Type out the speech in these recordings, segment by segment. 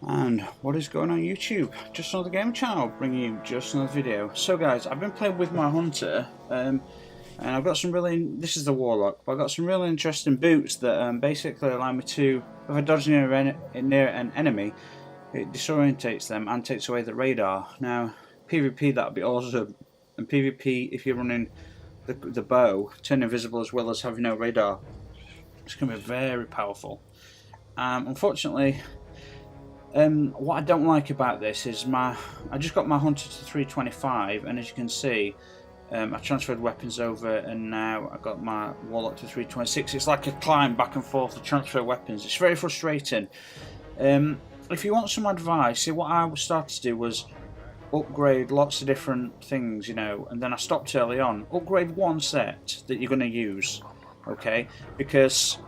And what is going on YouTube? Just another game channel, bringing you just another video. So guys, I've been playing with my hunter, and I've got some this is the warlock, but I've got some really interesting boots that basically allow me to, if I dodge near an enemy, it disorientates them and takes away the radar. Now, PvP that'd be awesome, and PvP if you're running the bow, turn invisible as well as having no radar, it's going to be very powerful. Unfortunately, what I don't like about this is I just got my hunter to 325, and as you can see, I transferred weapons over, and now I got my warlock to 326. It's like a climb back and forth to transfer weapons. It's very frustrating. If you want some advice, see, what I started to do was upgrade lots of different things, you know, and then I stopped early on. Upgrade one set that you're going to use, okay? Because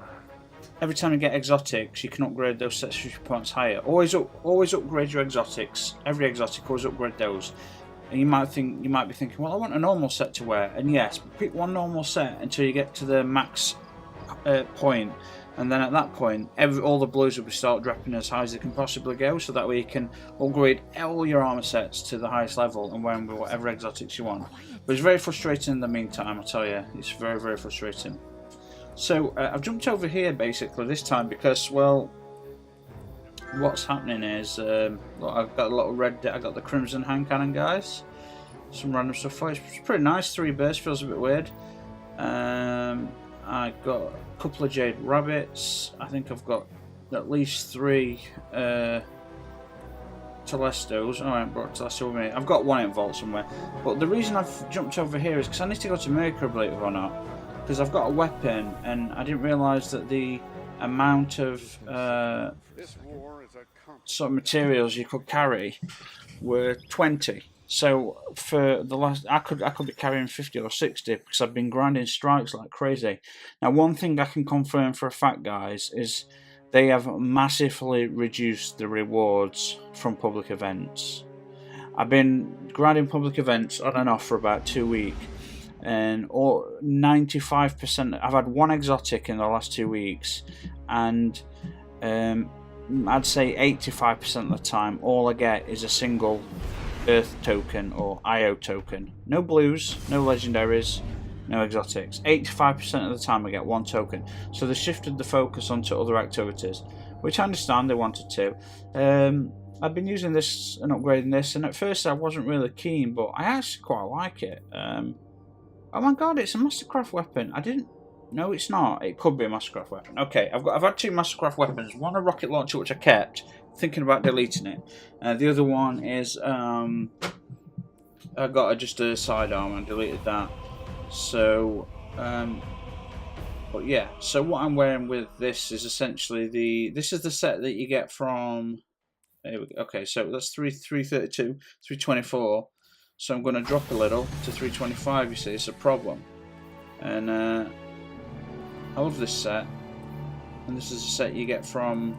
every time you get exotics, you can upgrade those sets 50 points higher. Always upgrade your exotics. Every exotic, always upgrade those. And you might be thinking, well, I want a normal set to wear. And yes, pick one normal set until you get to the max point, and then at that point, all the blues will start dropping as high as they can possibly go. So that way you can upgrade all your armor sets to the highest level and wear them with whatever exotics you want. But it's very frustrating in the meantime. I tell you, it's very, very frustrating. So I've jumped over here basically this time because, well, what's happening is look, I've got a little red. I got the crimson hand cannon, guys. Some random stuff for it. It's pretty nice. 3 bursts, feels a bit weird. I got a couple of jade rabbits. I think I've got at least 3 Telestos. Oh, I haven't brought Telesto with me. I've got one in vault somewhere. But the reason I've jumped over here is because I need to go to Mercury, believe it or not. Because I've got a weapon, and I didn't realise that the amount of sort of materials you could carry were 20. So for the last, I could be carrying 50 or 60 because I've been grinding strikes like crazy. Now, one thing I can confirm for a fact, guys, is they have massively reduced the rewards from public events. I've been grinding public events on and off for about 2 weeks. And 95%, I've had 1 exotic in the last 2 weeks, and I'd say 85% of the time all I get is a single Earth token or IO token. No blues, no legendaries, no exotics. 85% of the time I get 1 token. So they shifted the focus onto other activities, which I understand they wanted to. I've been using this and upgrading this, and at first I wasn't really keen, but I actually quite like it. Oh my god, it's a Mastercraft weapon. I didn't... No, it's not. It could be a Mastercraft weapon. Okay, I've had 2 Mastercraft weapons. One a rocket launcher, which I kept, thinking about deleting it. The other one is... I got just a sidearm and deleted that. So... but yeah, so what I'm wearing with this is essentially this is the set that you get from... There we go. Okay, so that's 332, 324. So I'm going to drop a little to 325, you see, it's a problem. And I love this set. And this is a set you get from...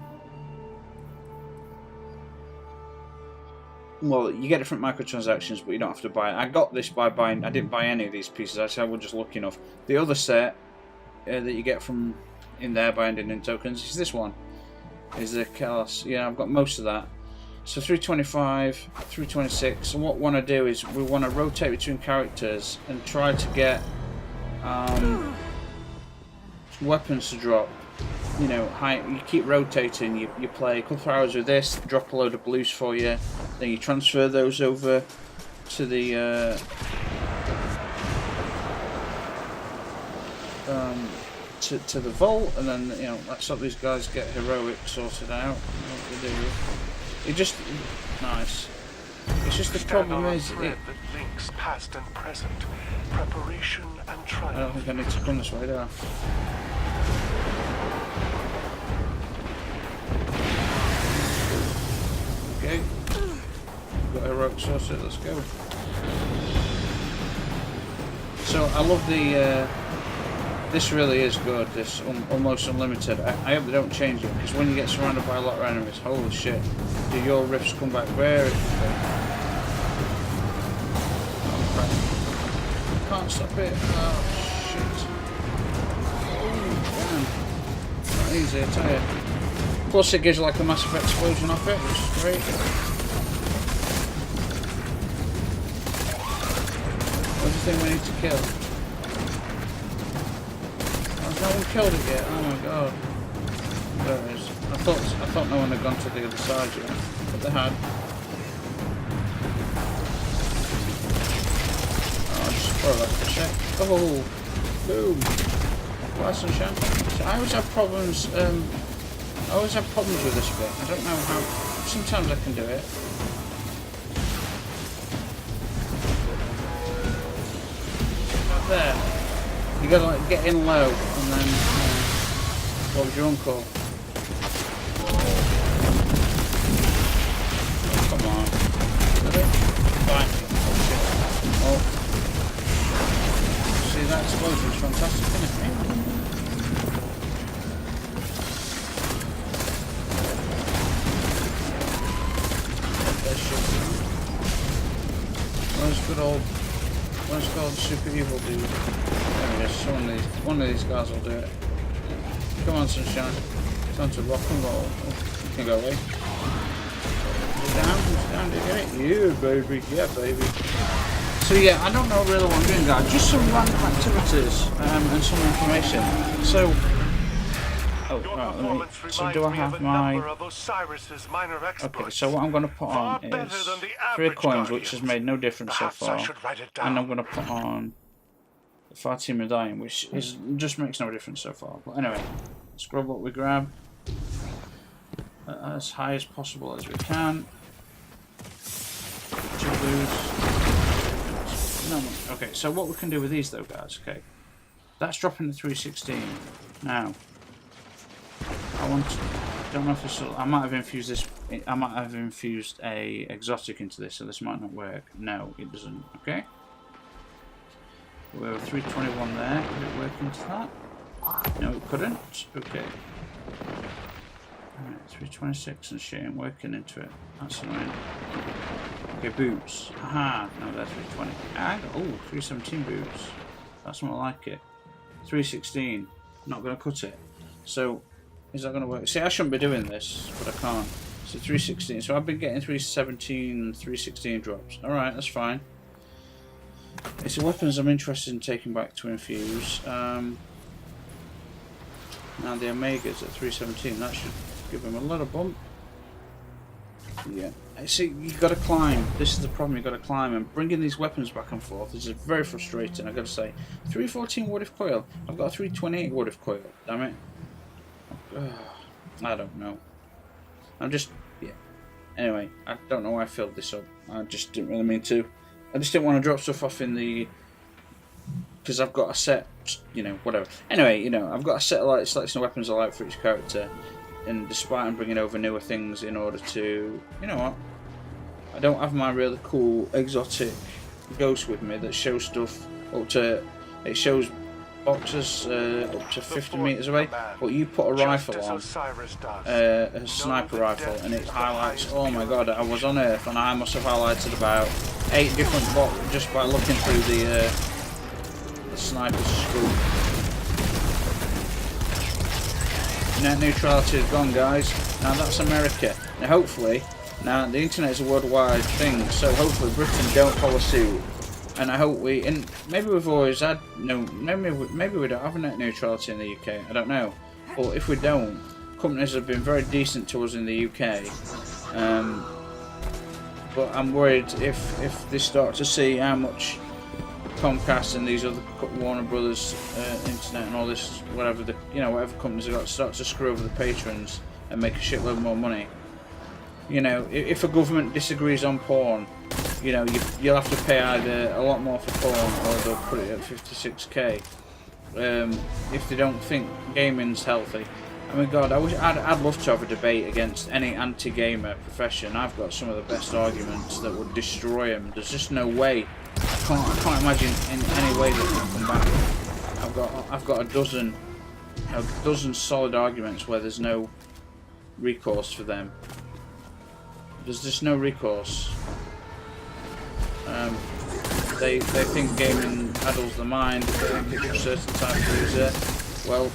Well, you get it from microtransactions, but you don't have to buy it. I got this by buying... I didn't buy any of these pieces, actually, I was just lucky enough. The other set that you get from in there by ending in tokens is this one. Is the Chaos. Yeah, I've got most of that. So 325, 326, and what we want to do is we want to rotate between characters and try to get weapons to drop. You know, you keep rotating, you play a couple of hours with this, drop a load of blues for you, then you transfer those over to the to the vault, and then, you know, that's how these guys get heroic sorted out. What they do. It just nice. It's just the problem is it that links past and present, preparation and triumph. I don't think I need to come this way, do I? Okay. Got heroic sorted, let's go. So I love the this really is good, this almost unlimited. I hope they don't change it, because when you get surrounded by a lot of enemies, holy shit, do your riffs come back very quickly. Oh crap. Can't stop it. Oh shit. Oh damn. Not easy, I tell you. Plus it gives like a massive explosion off it, which is great. What do you think we need to kill? Has no one killed it yet? Oh my god. There it is. I thought no one had gone to the other side yet, but they had. Oh, just throw that for a sec. Oh, boom. Why sunshine? So I always have problems. I always have problems with this bit. I don't know how. Sometimes I can do it. Right there. You gotta like get in low and then. What was your uncle? Oh, come on. Really? Fine. Oh shit. Oh. See, that explosion is fantastic, isn't it? Where's good old super evil dude? There he is. One of these guys will do it. Come on, sunshine. Time to rock and roll. Oh, you can go away. He's down, did you get it? Yeah, baby. Yeah, baby. So yeah, I don't know really what I'm doing, guys. Just some random activities and some information. So, right, so do I have my... Okay, so what I'm going to put on is 3 coins, which has made no difference so far. And I'm going to put on the Fatih medallion, which just makes no difference so far. But anyway, let's grab what we grab. As high as possible as we can. 2 blues. No, okay, so what we can do with these though, guys, okay. That's dropping to 316. Now, don't know if this will, I might have infused this, I might have infused a exotic into this, so this might not work. No, it doesn't, okay. We have 321 there, could it work into that? No, it couldn't, okay. Alright, 326 and shit ain't working into it, that's annoying. Okay, boots, haha, no, that's 320. Oh, 317 boots, that's more like it. 316, not going to cut it. So, is that going to work? See, I shouldn't be doing this, but I can't. So 316. So I've been getting 317, 316 drops. Alright, that's fine. It's the weapons I'm interested in taking back to infuse. Now the Omegas at 317. That should give them a little bump. Yeah. See, you've got to climb. This is the problem. You've got to climb, and bringing these weapons back and forth is very frustrating. I've got to say, 314 wood if coil. I've got a 328 wood if coil. Damn it. I don't know. I'm just, yeah. Anyway, I don't know why I filled this up. I just didn't really mean to. I just didn't want to drop stuff off in the, because I've got a set, you know, whatever. Anyway, you know, I've got a set of like selection of weapons I like for each character, and despite I'm bringing over newer things in order to, you know what, I don't have my really cool exotic ghost with me that shows stuff up to, it shows boxes up to 50 meters away, but you put a rifle on, a sniper rifle, and it highlights, oh my god, I was on Earth and I must have highlighted about 8 different boxes just by looking through the sniper's scope. Net neutrality is gone, guys. Now that's America. Now hopefully, now the internet is a worldwide thing, so hopefully Britain don't follow suit. And I hope we, and maybe we've always had, no, maybe we don't have net neutrality in the UK, I don't know. But if we don't, companies have been very decent to us in the UK. But I'm worried if they start to see how much Comcast and these other Warner Brothers internet and all this, whatever the, you know, whatever companies have got, start to screw over the patrons and make a shitload more money. You know, if a government disagrees on porn, you know, you'll have to pay either a lot more for porn or they'll put it at 56k. If they don't think gaming's healthy. I mean, God, I'd love to have a debate against any anti-gamer profession. I've got some of the best arguments that would destroy them. There's just no way. I can't imagine in any way that they come back. I've got a dozen solid arguments where there's no recourse for them. There's just no recourse. They think gaming addles the mind. They think it's a certain type of user. Well,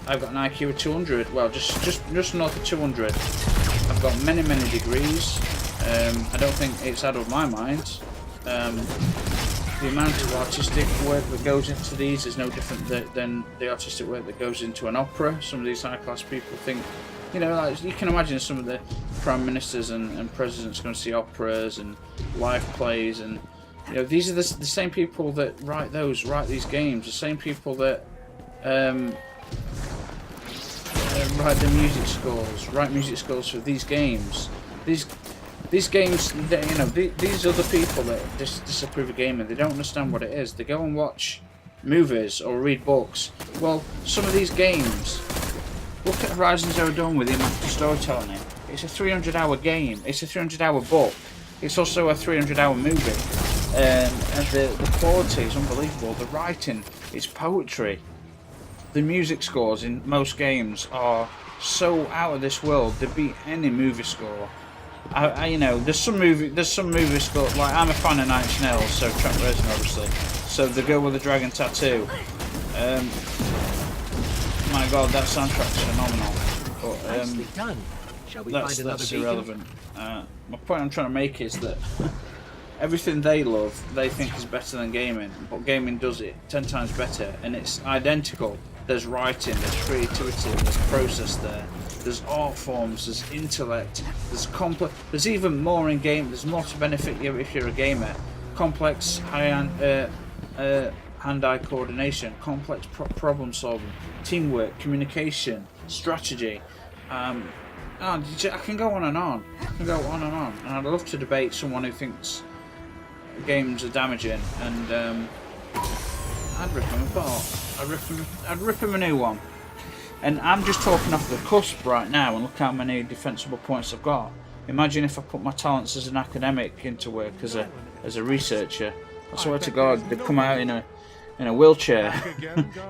I've got an IQ of 200. Well, just north of 200. I've got many degrees. I don't think it's addled my mind. The amount of artistic work that goes into these is no different than the artistic work that goes into an opera. Some of these high-class people think, you know, like you can imagine some of the prime ministers and presidents going to see operas and live plays, and you know, these are the same people that write these games, the same people that write the music scores for these games. These games, you know, these other people that disapprove of gaming, they don't understand what it is. They go and watch movies or read books. Well, some of these games, look at Horizon Zero Dawn with the amount of storytelling in it. It's a 300-hour game. It's a 300-hour book. It's also a 300-hour movie. And the quality is unbelievable. The writing is poetry. The music scores in most games are so out of this world. They beat any movie score. You know, there's some movie score. Like, I'm a fan of Nine Inch Nails, so Trent Reznor obviously. So the girl with the dragon tattoo. My God, that soundtrack's phenomenal. But Nicely done. Shall we find another that's beacon? irrelevant. My point I'm trying to make is that everything they love, they think is better than gaming, but gaming does it 10 times better, and it's identical. There's writing, there's creativity, there's process there. There's art forms, there's intellect, there's complex. There's even more in game. There's more to benefit you if you're a gamer. Complex hand-eye coordination, complex problem solving, teamwork, communication, strategy. I can go on and on. And I'd love to debate someone who thinks games are damaging, and I'd rip them apart. I'd rip him a new one. And I'm just talking off the cusp right now, and look how many defensible points I've got. Imagine if I put my talents as an academic into work as a researcher. I swear to God, they'd come out in a wheelchair.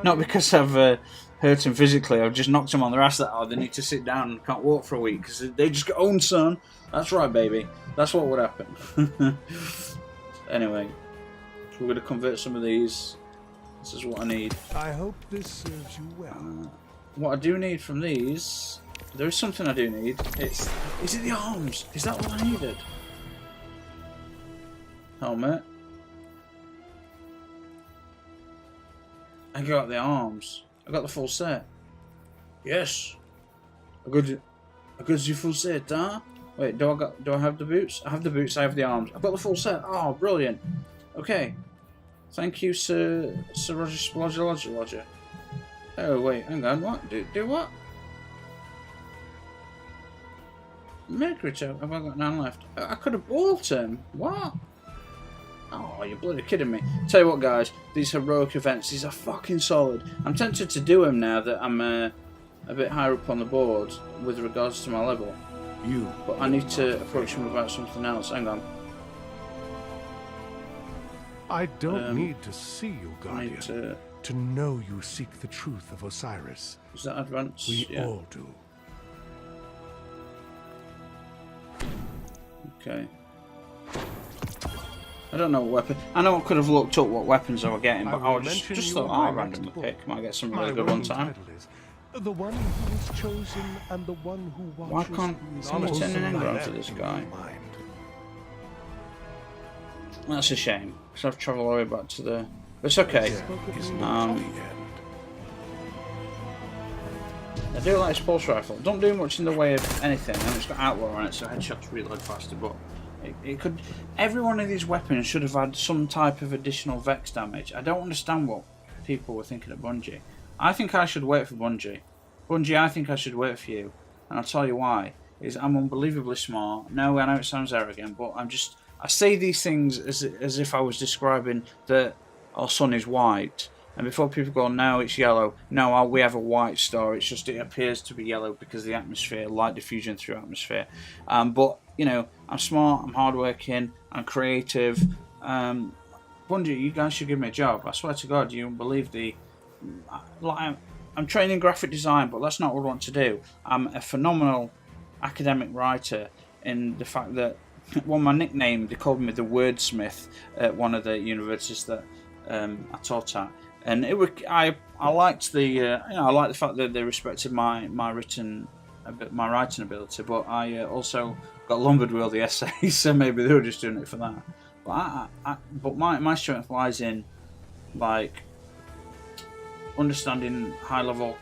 Not because I've hurt him physically, I've just knocked him on their ass that hard. They need to sit down and can't walk for a week because they just go, "Oh, son." That's right, baby. That's what would happen. Anyway, we're going to convert some of these. This is what I need. I hope this serves you well. What I do need from these, there is something I do need. Is it the arms? Is that what I needed? Helmet. I got the arms. I got the full set. Yes. I got the full set, huh? Wait, do I have the boots? I have the boots. I have the arms. I've got the full set. Oh, brilliant. Okay. Thank you, Sir Roger. Oh wait, hang on. What? Do what? Mercury toe. Have I got none left? I could have bought him. What? Oh, you're bloody kidding me. Tell you what, guys. These heroic events, these are fucking solid. I'm tempted to do them now that I'm a bit higher up on the board with regards to my level. But I need to approach him about something else. Hang on. I don't need to see you, I need Guardian, to know you seek the truth of Osiris. Is that advanced? We Yeah. all do. Okay. I don't know what weapon. I know I could have looked up what weapons I were getting, but I just thought, oh, randomly pick. Might get some really good one time. The one who is chosen and the one who Why watches. can't someone turn an anger onto this guy? That's a shame, because I've travelled all the way back to the... It's okay. I do like this pulse rifle. Don't do much in the way of anything, and it's got outlaw on it, so headshots reload faster, but it could... Every one of these weapons should have had some type of additional vex damage. I don't understand what people were thinking of Bungie. I think I should wait for Bungie. Bungie, I think I should wait for you, and I'll tell you why. I'm unbelievably smart. No, I know it sounds arrogant, but I say these things as if I was describing that our sun is white, and before people go, no, it's yellow. No, we have a white star. It's just it appears to be yellow because of the atmosphere, light diffusion through atmosphere. But you know, I'm smart. I'm hardworking. I'm creative. Bungie, you guys should give me a job. I swear to God, you don't believe the. Like, I'm training graphic design, but that's not what I want to do. I'm a phenomenal academic writer in the fact that. Well, my nickname, they called me the wordsmith at one of the universities that I taught at. And it was I liked the I liked the fact that they respected my writing my writing ability, but I also got lumbered with all the essays, so maybe they were just doing it for that. But my strength lies in like understanding high level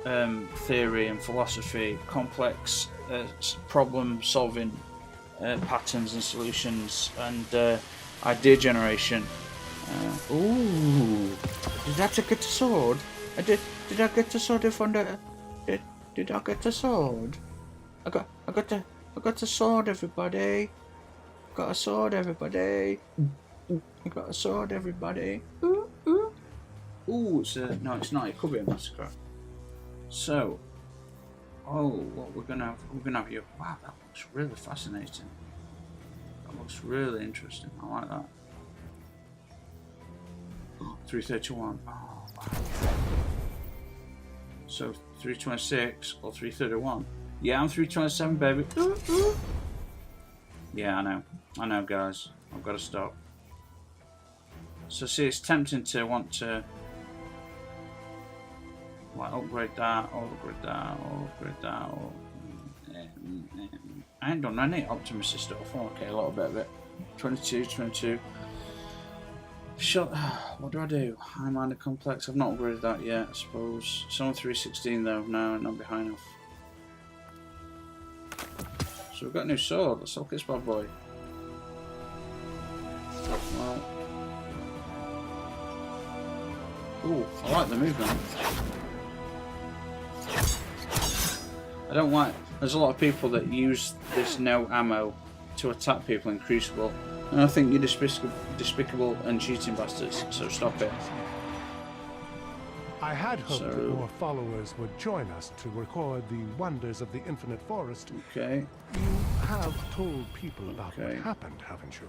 theory and philosophy, complex problem solving patterns and solutions, and idea generation. Ooh, did I get a sword? Did I get a sword from the? Did I get a sword? I got a sword, everybody. Got a sword, everybody. I got a sword, everybody. Ooh, ooh. Ooh, it's no, it's not. It could be a massacre. So, what we're gonna have you. Wow, that looks really fascinating. That looks really interesting. I like that. 331. Oh, wow. So 326 or 331. Yeah, I'm 327, baby. Ooh, ooh. Yeah, I know, guys. I've got to stop. So see, it's tempting to want to like upgrade that, or upgrade that, or upgrade that. Or I ain't done any optimistic stuff. Okay, a little bit of it. 22. Shut. What do I do? High minded complex. I've not upgraded that yet, I suppose. It's on 316 though. No, not be high enough. So we've got a new sword. Let's look at this bad boy. Well. Ooh, I like the movement. I don't like. There's a lot of people that use this no ammo to attack people in Crucible. And I think you're despicable and cheating bastards, so stop it. I had hoped that more followers would join us to record the wonders of the Infinite Forest. Okay. You have told people about what happened, haven't you?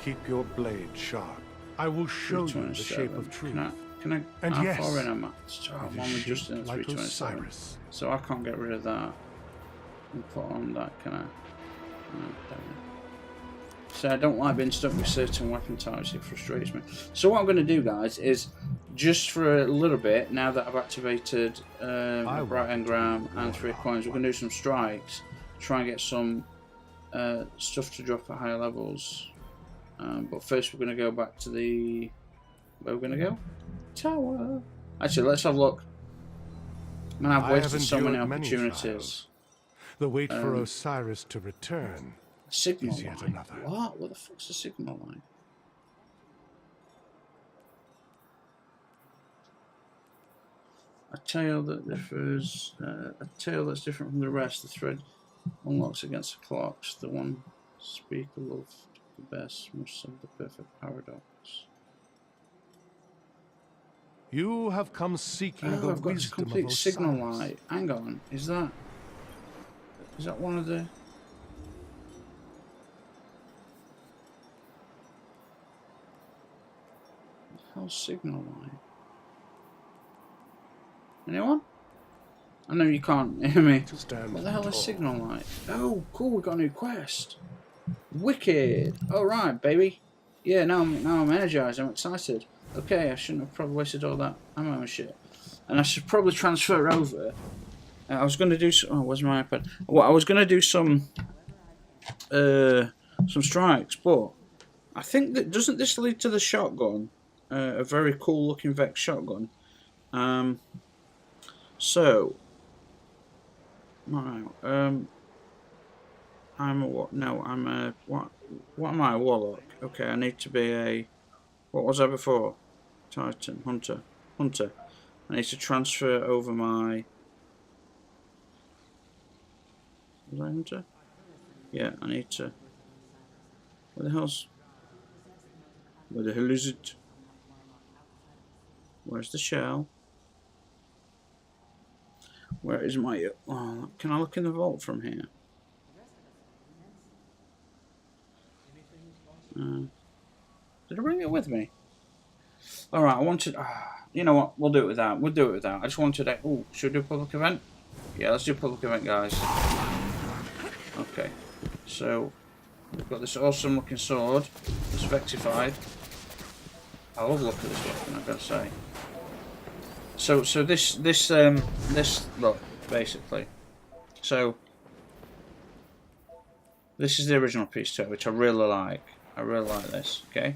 Keep your blade sharp. I will show you the shape of truth. Can I and how yes, far in am I? I'm only just in 327. So I can't get rid of that and put on that, can I? No, so I don't like being stuck with certain weapon types, it frustrates me. So what I'm going to do, guys, is just for a little bit, now that I've activated a bright engram and 3 coins, we're going to do some strikes, try and get some stuff to drop at higher levels. But first we're going to go back to the... Where we're going to go? Tower. Actually, let's have a look. Man, I've wasted so many opportunities. The wait for Osiris to return. Signal line. What? What the fuck's a signal line? A tail that differs. A tail that's different from the rest. The thread unlocks against the clocks. The one speaker loved the best must have the perfect paradox. You have come seeking the I've got to wisdom complete of signal Osiris. light. Hang on. Is that one of the... How's signal light? Anyone? I know you can't hear me. What the hell is signal light? Oh, cool, we got a new quest. Wicked. Alright, baby. Yeah, now I'm energized, I'm excited. Okay, I shouldn't have probably wasted all that ammo and shit. And I should probably transfer over. I was going to do some... Oh, where's my iPad? Well, I was going to do some strikes, but I think that... Doesn't this lead to the shotgun? A very cool looking Vex shotgun. So... Right, I'm a what? No, I'm a... What am I? A warlock. Okay, I need to be a... What was I before? Titan. Hunter. I need to transfer over my... Was I hunter? Yeah, I need to... Where the hell is it? Where's the shell? Where is my... Oh, can I look in the vault from here? Did I bring it with me? Alright, I wanted... you know what? We'll do it without. I just wanted a... Oh, should we do a public event? Yeah, let's do a public event, guys. Okay. So, we've got this awesome looking sword. It's Vexified. I love the look of this weapon, I've got to say. So this look, basically. So this is the original piece to it, which I really like. I really like this. Okay.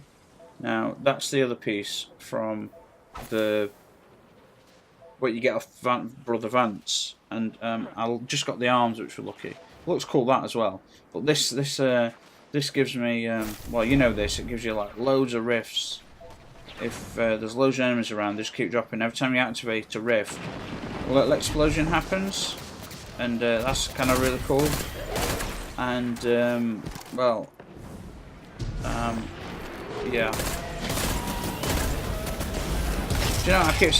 Now that's the other piece from what you get off Brother Vance, and I just got the arms, which were lucky. Looks cool that as well. But this gives me well, you know this. It gives you like loads of rifts. If there's loads of enemies around, just keep dropping. Every time you activate a rift, a little explosion happens, and that's kind of really cool. And well, yeah. Do you know, I keep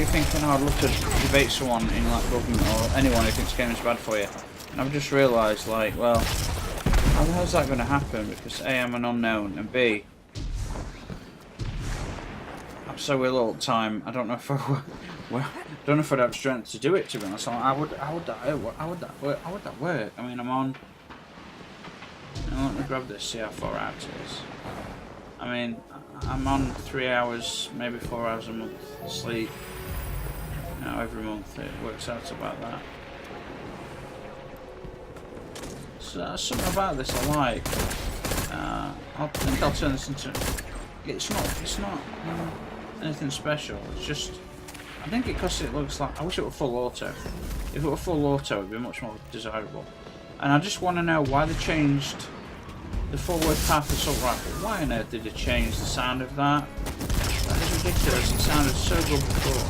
thinking, oh, I'd love to debate someone in like government or anyone who thinks gaming's bad for you. And I've just realised, like, well, how the hell's that going to happen? Because A, I'm an unknown, and B, I'm so little time. I don't know if I'd have strength to do it. To be honest, how would that work? I mean, I'm on. Let me grab this. See how far out it is. I mean, I'm on 3 hours, maybe 4 hours a month sleep. Now every month it works out about that. So something about this I like. I think I'll turn this into. It's not anything special. It's just. I think because it looks like. I wish it were full auto. If it were full auto, it'd be much more desirable. And I just want to know why they changed the forward path assault rifle. Why on earth did they change the sound of that? That is ridiculous. It sounded so good before.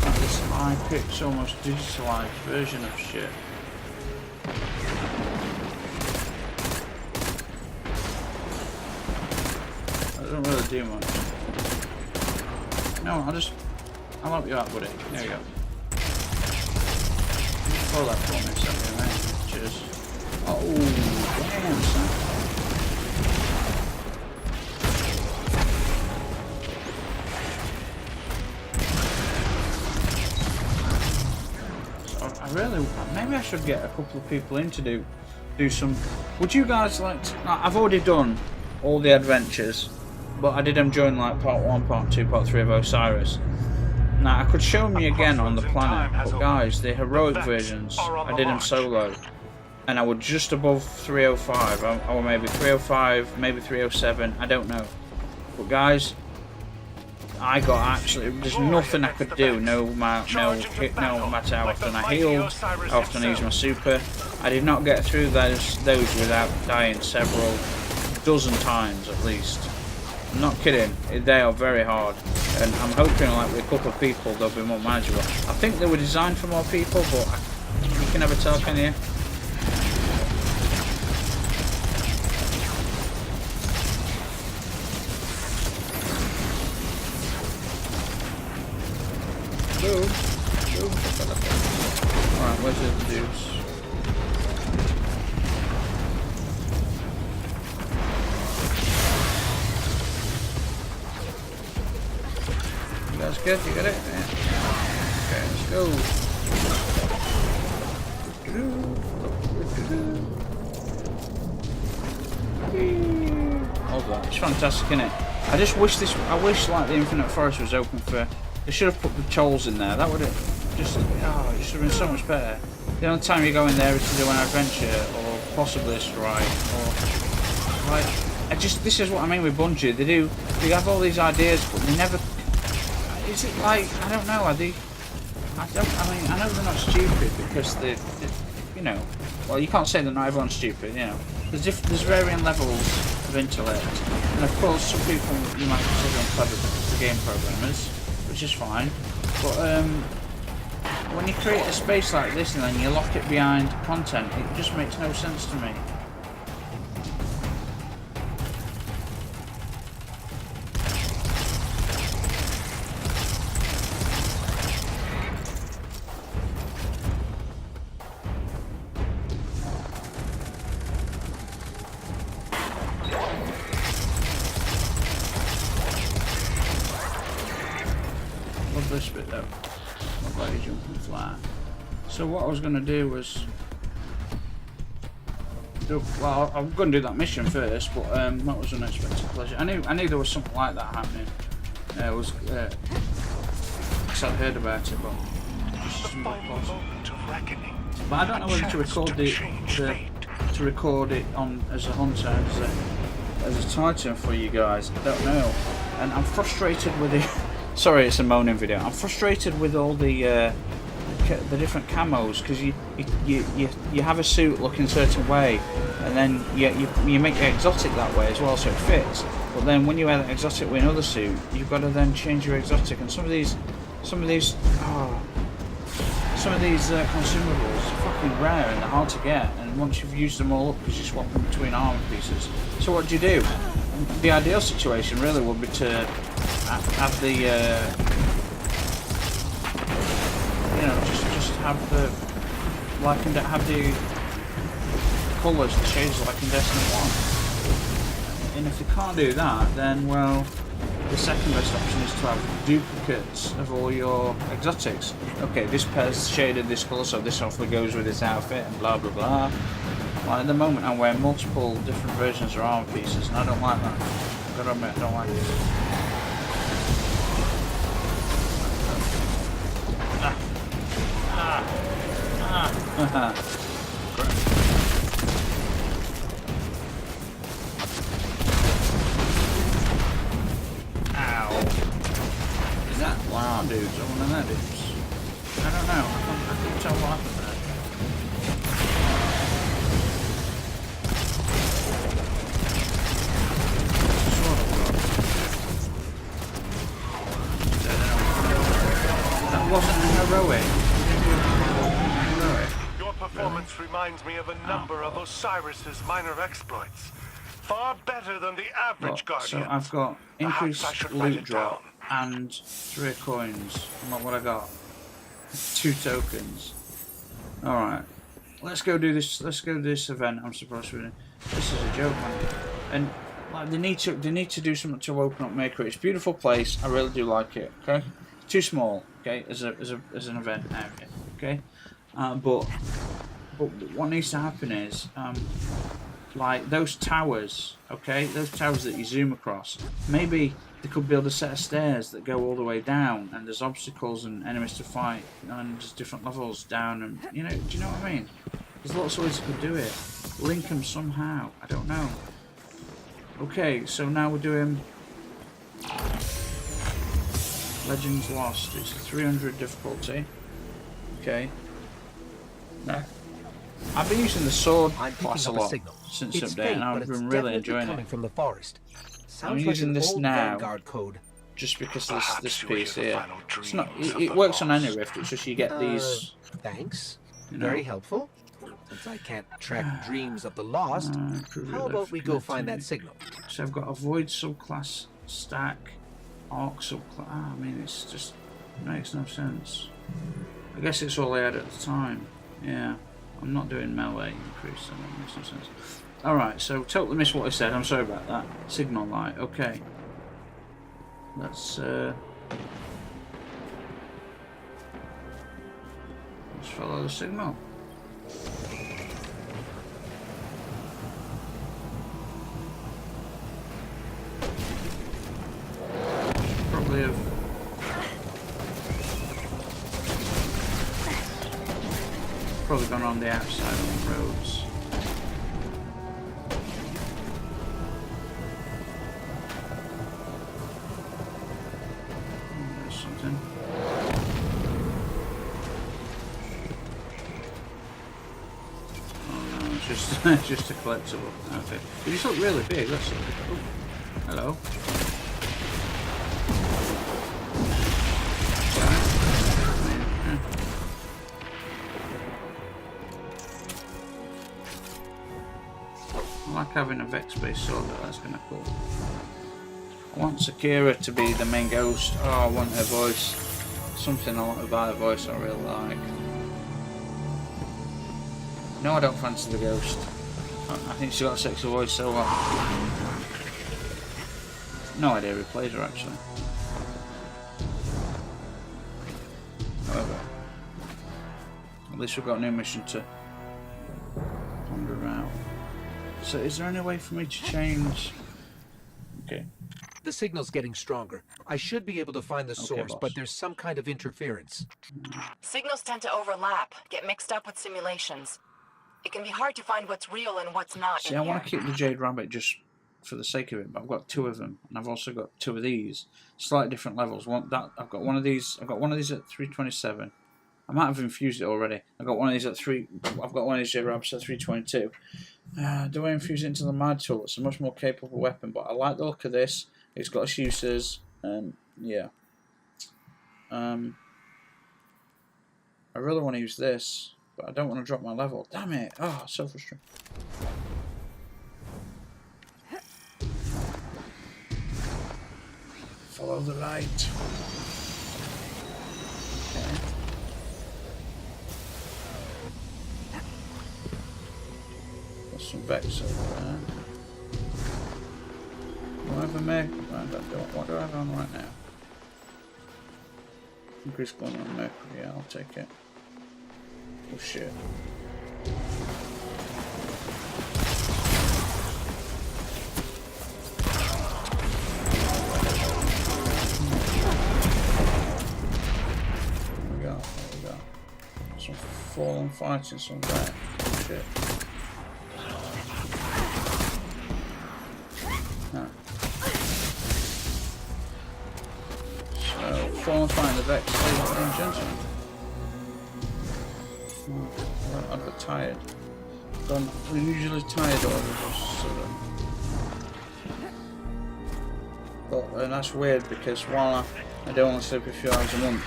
Like this high-pitched, almost digitalized version of shit. That doesn't really do much. No, I'll help you out, buddy. There you go. Throw that for me, something, mate. Cheers. Oh, damn, son. Maybe I should get a couple of people in to do some. Would you guys like to, I've already done all the adventures, but I did them during like part 1, part 2, part 3 of Osiris. Now I could show them again on the planet, but guys, the heroic versions, I did them solo, and I was just above 305, or maybe 305, maybe 307, I don't know. But guys, I got absolutely, there's nothing I could do, no matter how often I healed, how often I used my super. I did not get through those without dying several dozen times at least. I'm not kidding, they are very hard, and I'm hoping like with a couple of people they'll be more manageable. I think they were designed for more people, but you can never tell, can you? Alright, where's the other dudes? You guys good? You got it? Yeah. Okay, let's go. Hold on, it's fantastic, isn't it? I wish like the Infinite Forest was open for. They should have put the tolls in there. That would have just, it should have been so much better. The only time you go in there is to do an adventure or possibly a strike or like. This is what I mean with Bungie. They have all these ideas, but they never. Is it like, I don't know? I mean, I know they're not stupid because they you know. Well, you can't say that not everyone's stupid. You know, there's varying levels of intellect, and of course, some people you might consider them clever because they're game programmers, which is fine. But when you create a space like this and then you lock it behind content, it just makes no sense to me. This bit though, my body jumping flat. So what I was going to do was, well, I'm going to do that mission first, but that was an unexpected pleasure. I knew there was something like that happening. was because I'd heard about it, but just The final moment of reckoning. but I don't know whether to record it on as a hunter, as a Titan for you guys. I don't know, and I'm frustrated with it. Sorry, it's a moaning video. I'm frustrated with all the different camos, because you have a suit looking a certain way, and then you make the exotic that way as well, so it fits. But then when you add an exotic with another suit, you've got to then change your exotic, and some of these consumables are fucking rare and they're hard to get. And once you've used them all up, because you swap them between armor pieces. So what do you do? The ideal situation really would be to have the just have the have the colours and shades like in Destiny 1. And if you can't do that, then well, the second best option is to have duplicates of all your exotics. Okay, this pair's shaded this colour, so this hopefully goes with this outfit, and blah blah blah. Like at the moment, I'm wearing multiple different versions of armor pieces, and I don't like that. I've got to admit, I don't like it. Ow. Is that wow dudes or one of that dudes? I don't know. I couldn't tell what happened there. That wasn't an heroic. Your performance reminds me of a number of Osiris's minor exploits. Far better than the average Guardian. So I've got increased loot drop and 3 coins. Not what I got. 2 tokens. Alright. Let's go do this. Let's go do this event I'm supposed to be doing. This is a joke, man. And like they need to do something to open up Maker. It's a beautiful place. I really do like it. Okay? Too small, okay, as an event area. Okay? But what needs to happen is like those towers, okay, those towers that you zoom across, maybe they could build a set of stairs that go all the way down, and there's obstacles and enemies to fight, and there's different levels down, and do you know what I mean? There's lots of ways you could do it. Link them somehow. I don't know. Okay, so now we're doing Legends Lost. It's a 300 difficulty. Okay. Now, I've been using the sword class a lot since update, and I've been really enjoying it. From the forest. I'm using this now just because of this piece here. It's not. It works on any rift. It's just you get these. Thanks. Very helpful. Since I can't track dreams of the lost, how about we go find that signal? So I've got a void subclass stack, arc subclass. I mean, it's just makes no sense. I guess it's all I had at the time. Yeah, I'm not doing melee increase, so that makes no sense. Alright, so totally missed what I said. I'm sorry about that. Signal light. Okay. Let's follow the signal. Probably have gone on the outside on the roads. There's something. Oh no, it's just a collectible. Okay. They just look really big, that's it. Oh, hello. I like having a Vex-based sword, that's kind of cool. I want Sakura to be the main ghost. Oh, I want her voice. Something I want about her voice I really like. No, I don't fancy the ghost. I think she's got a sexy voice, so no idea who plays her actually. However, at least we've got a new mission to wander out. So is there any way for me to change? Okay. The signal's getting stronger. I should be able to find the source, boss. but there's some kind of interference. Signals tend to overlap, get mixed up with simulations. It can be hard to find what's real and what's not. See, I want to keep the Jade Rabbit just for the sake of it, but I've got 2 of them, and I've also got 2 of these, slightly different levels. I've got one of these. I've got one of these at 327. I might have infused it already. I've got one of these at 3. I've got one of these Jade Rabbits at 322. Do I infuse it into the Mad Tool? It's a much more capable weapon, but I like the look of this. It's got its uses, and yeah. I really want to use this, but I don't want to drop my level. Damn it! Oh, so frustrating. Follow the light. Okay. Got some Vex over there. Do I have a Mercury? What do I have on right now? Increase going on Mercury, yeah, I'll take it. Oh shit. There we go. Some fallen fighting, some back. Oh shit. Fallen fighting the Vex, ladies and gentlemen. I got tired. I'm usually tired all of this. But that's weird because while I don't want to sleep a few hours a month,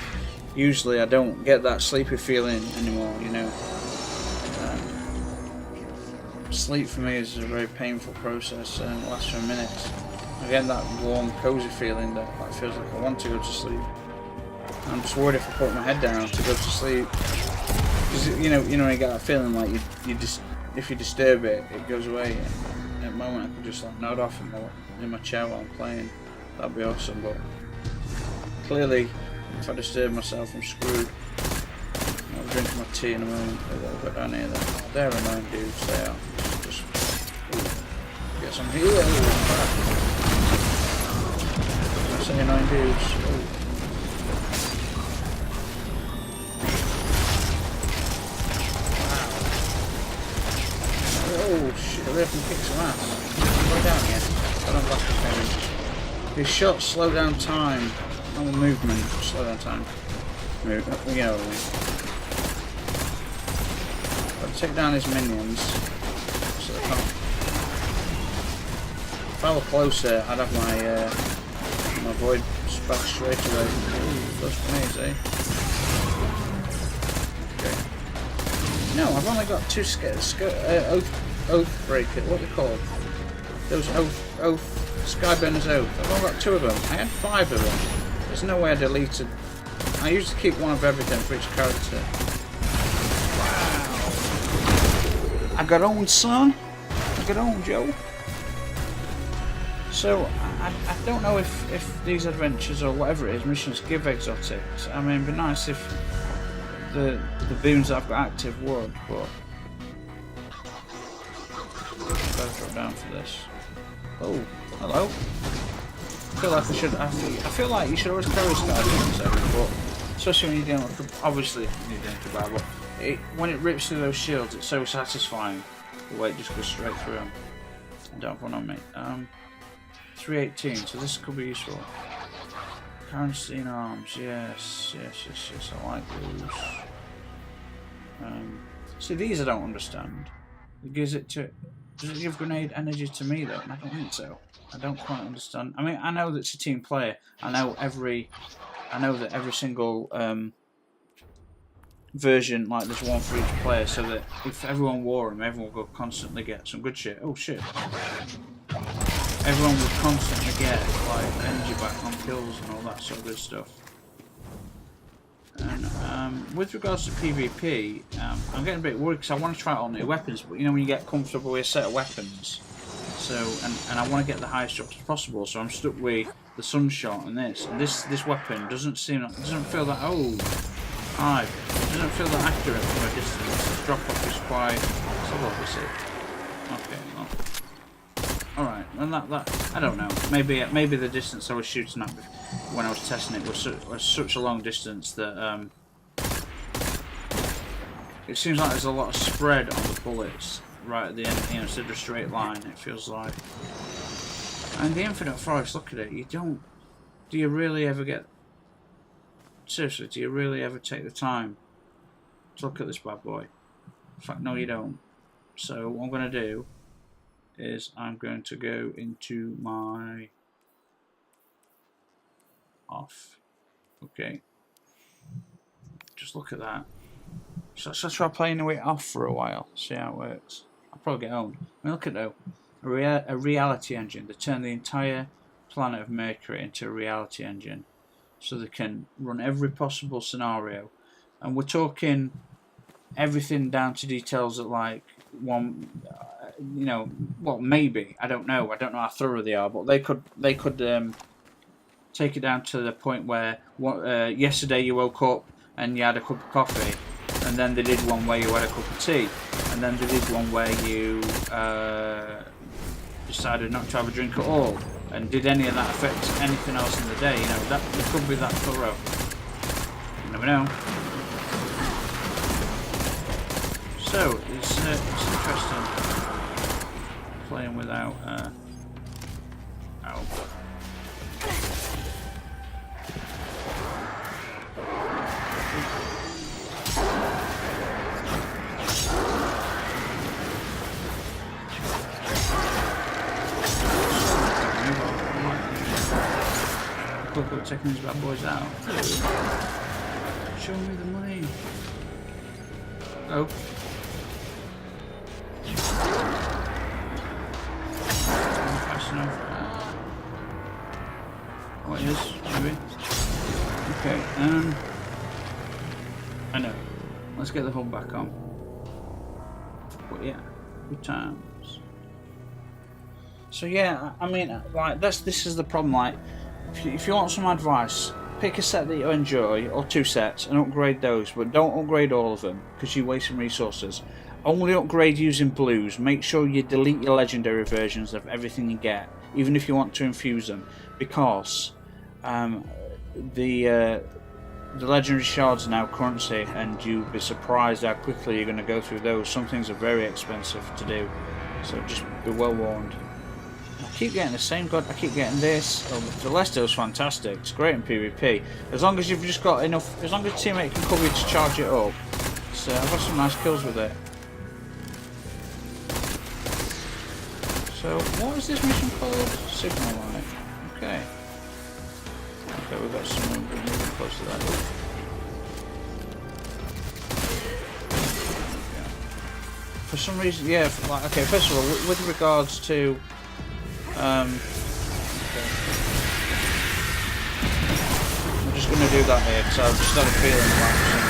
usually I don't get that sleepy feeling anymore, you know. Sleep for me is a very painful process and it lasts for minutes. I get that warm, cozy feeling that feels like I want to go to sleep. I'm just worried if I put my head down to go to sleep. Because you know when you get that feeling like you just if you disturb it, it goes away. And at the moment I can just like nod off in my chair while I'm playing. That'd be awesome. But clearly, if I disturb myself, I'm screwed. I'll drink my tea in a moment. A little bit down here. They're annoying dudes. They are. Just get some here. I say annoying dudes. Oh shit, I really can kick some ass. Slow down here. I don't blast the payment. His shots slow down time. Not the movement, slow down time. Move, you know what I mean. I'll take down his minions. So they can't. If I were closer, I'd have my void back straight away. Ooh, first grenades, eh? Okay. No, I've only got 2 Oath Breaker, what are they called? Those Oath, Skyburner's Oath. I've only got 2 of them. I had 5 of them. There's no way I deleted. I used to keep 1 of everything for each character. Wow. I got owned, son. I got owned, Joe. So, I don't know if these adventures or whatever it is, missions give exotics. I mean, it'd be nice if the boons that I've got active would, but I'll drop down for this. Oh, hello. I feel like you should always carry Skyburner's, but especially when you're dealing with, obviously you're dealing with bad, but when it rips through those shields, it's so satisfying. The way it just goes straight through them. I don't have one on me. 318, so this could be useful. Karnstein arms, yes, I like those. See, these I don't understand. Does it give grenade energy to me though? I don't think so. I don't quite understand. I mean, I know that it's a team player. I know that every single version, like there's one for each player, so that if everyone wore them, everyone will constantly get some good shit. Oh shit. Everyone would constantly get like energy back on kills and all that sort of good stuff. And with regards to PvP, I'm getting a bit worried because I want to try out all new weapons, but you know when you get comfortable with a set of weapons, so and I want to get the highest drops possible, so I'm stuck with the Sunshot and this weapon doesn't feel that high. It doesn't feel that accurate from a distance. The drop off is quite. Let's have a look, is it? Okay, well. Alright, and that I don't know. Maybe the distance I was shooting at when I was testing it was such a long distance that it seems like there's a lot of spread on the bullets right at the end, you know, instead of a straight line, it feels like. And the Infinite Forest, look at it, do you really ever get, seriously, do you really ever take the time to look at this bad boy? In fact, no you don't. So what I'm going to do is I'm going to go into my off. Okay. Just look at that. So let's try playing it off for a while, see how it works. I'll probably get on. I mean, look at though, a reality engine. They turn the entire planet of Mercury into a reality engine, so they can run every possible scenario. And we're talking everything down to details that like one, you know, well maybe I don't know how thorough they are, but they could take it down to the point where yesterday you woke up and you had a cup of coffee, and then they did one where you had a cup of tea, and then they did one where you decided not to have a drink at all. And did any of that affect anything else in the day? You know, that it could be that thorough. You never know. So it's interesting playing without Look at taking these bad boys out. Show me the money. Oh. Fast enough. Oh, it is, maybe. Okay, I know. Let's get the hull back on. But yeah, good times. So yeah, I mean, like this is the problem. Like, if you want some advice, pick a set that you enjoy, or two sets, and upgrade those, but don't upgrade all of them, because you're wasting resources. Only upgrade using blues. Make sure you delete your legendary versions of everything you get, even if you want to infuse them, because the legendary shards are now currency, and you'll be surprised how quickly you're going to go through those. Some things are very expensive to do, so just be well warned. I keep getting the same god. I keep getting this. Oh, the Lesto's fantastic. It's great in PvP. As long as you've just got enough. As long as your teammate can cover you to charge it up. So I've got some nice kills with it. So what is this mission called? Signal light. Okay. Okay, we've got someone moving close to that. Yeah. For some reason, yeah. Like, okay, first of all, with regards to. Okay. I'm just going to do that here because I've just had a feeling about it.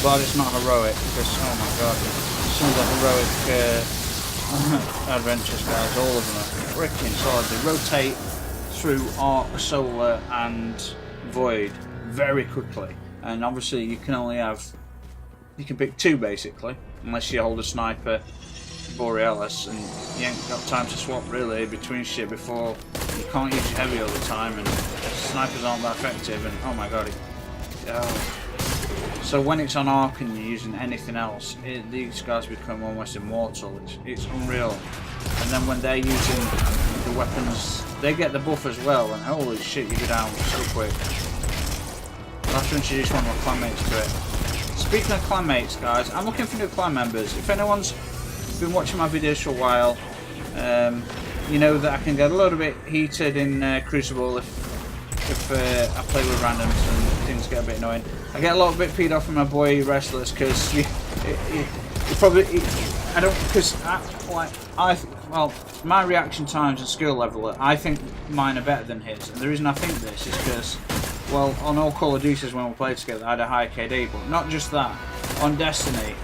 Glad it's not heroic because, oh my god, some of the heroic adventures guys, all of them are freaking solid. They rotate through Arc, Solar and Void very quickly, and obviously you can pick two basically, unless you hold a sniper Borealis, and you ain't got time to swap really between shit before. You can't use your heavy all the time, and snipers aren't that effective, and oh my god. So when it's on Arc and you're using anything else, these guys become almost immortal. It's unreal. And then when they're using the weapons, they get the buff as well, and holy shit, you go down so quick. I'll have to introduce one of my clanmates to it. Speaking of clanmates, guys, I'm looking for new clan members. If anyone's been watching my videos for a while, you know that I can get a little bit heated in Crucible if I play with randoms and things get a bit annoying. I get a little bit peed off with my boy Restless because I don't, because well, my reaction times and skill level, I think mine are better than his, and the reason I think this is because, well, on all Call of Duties when we played together I had a high KD, but not just that, on Destiny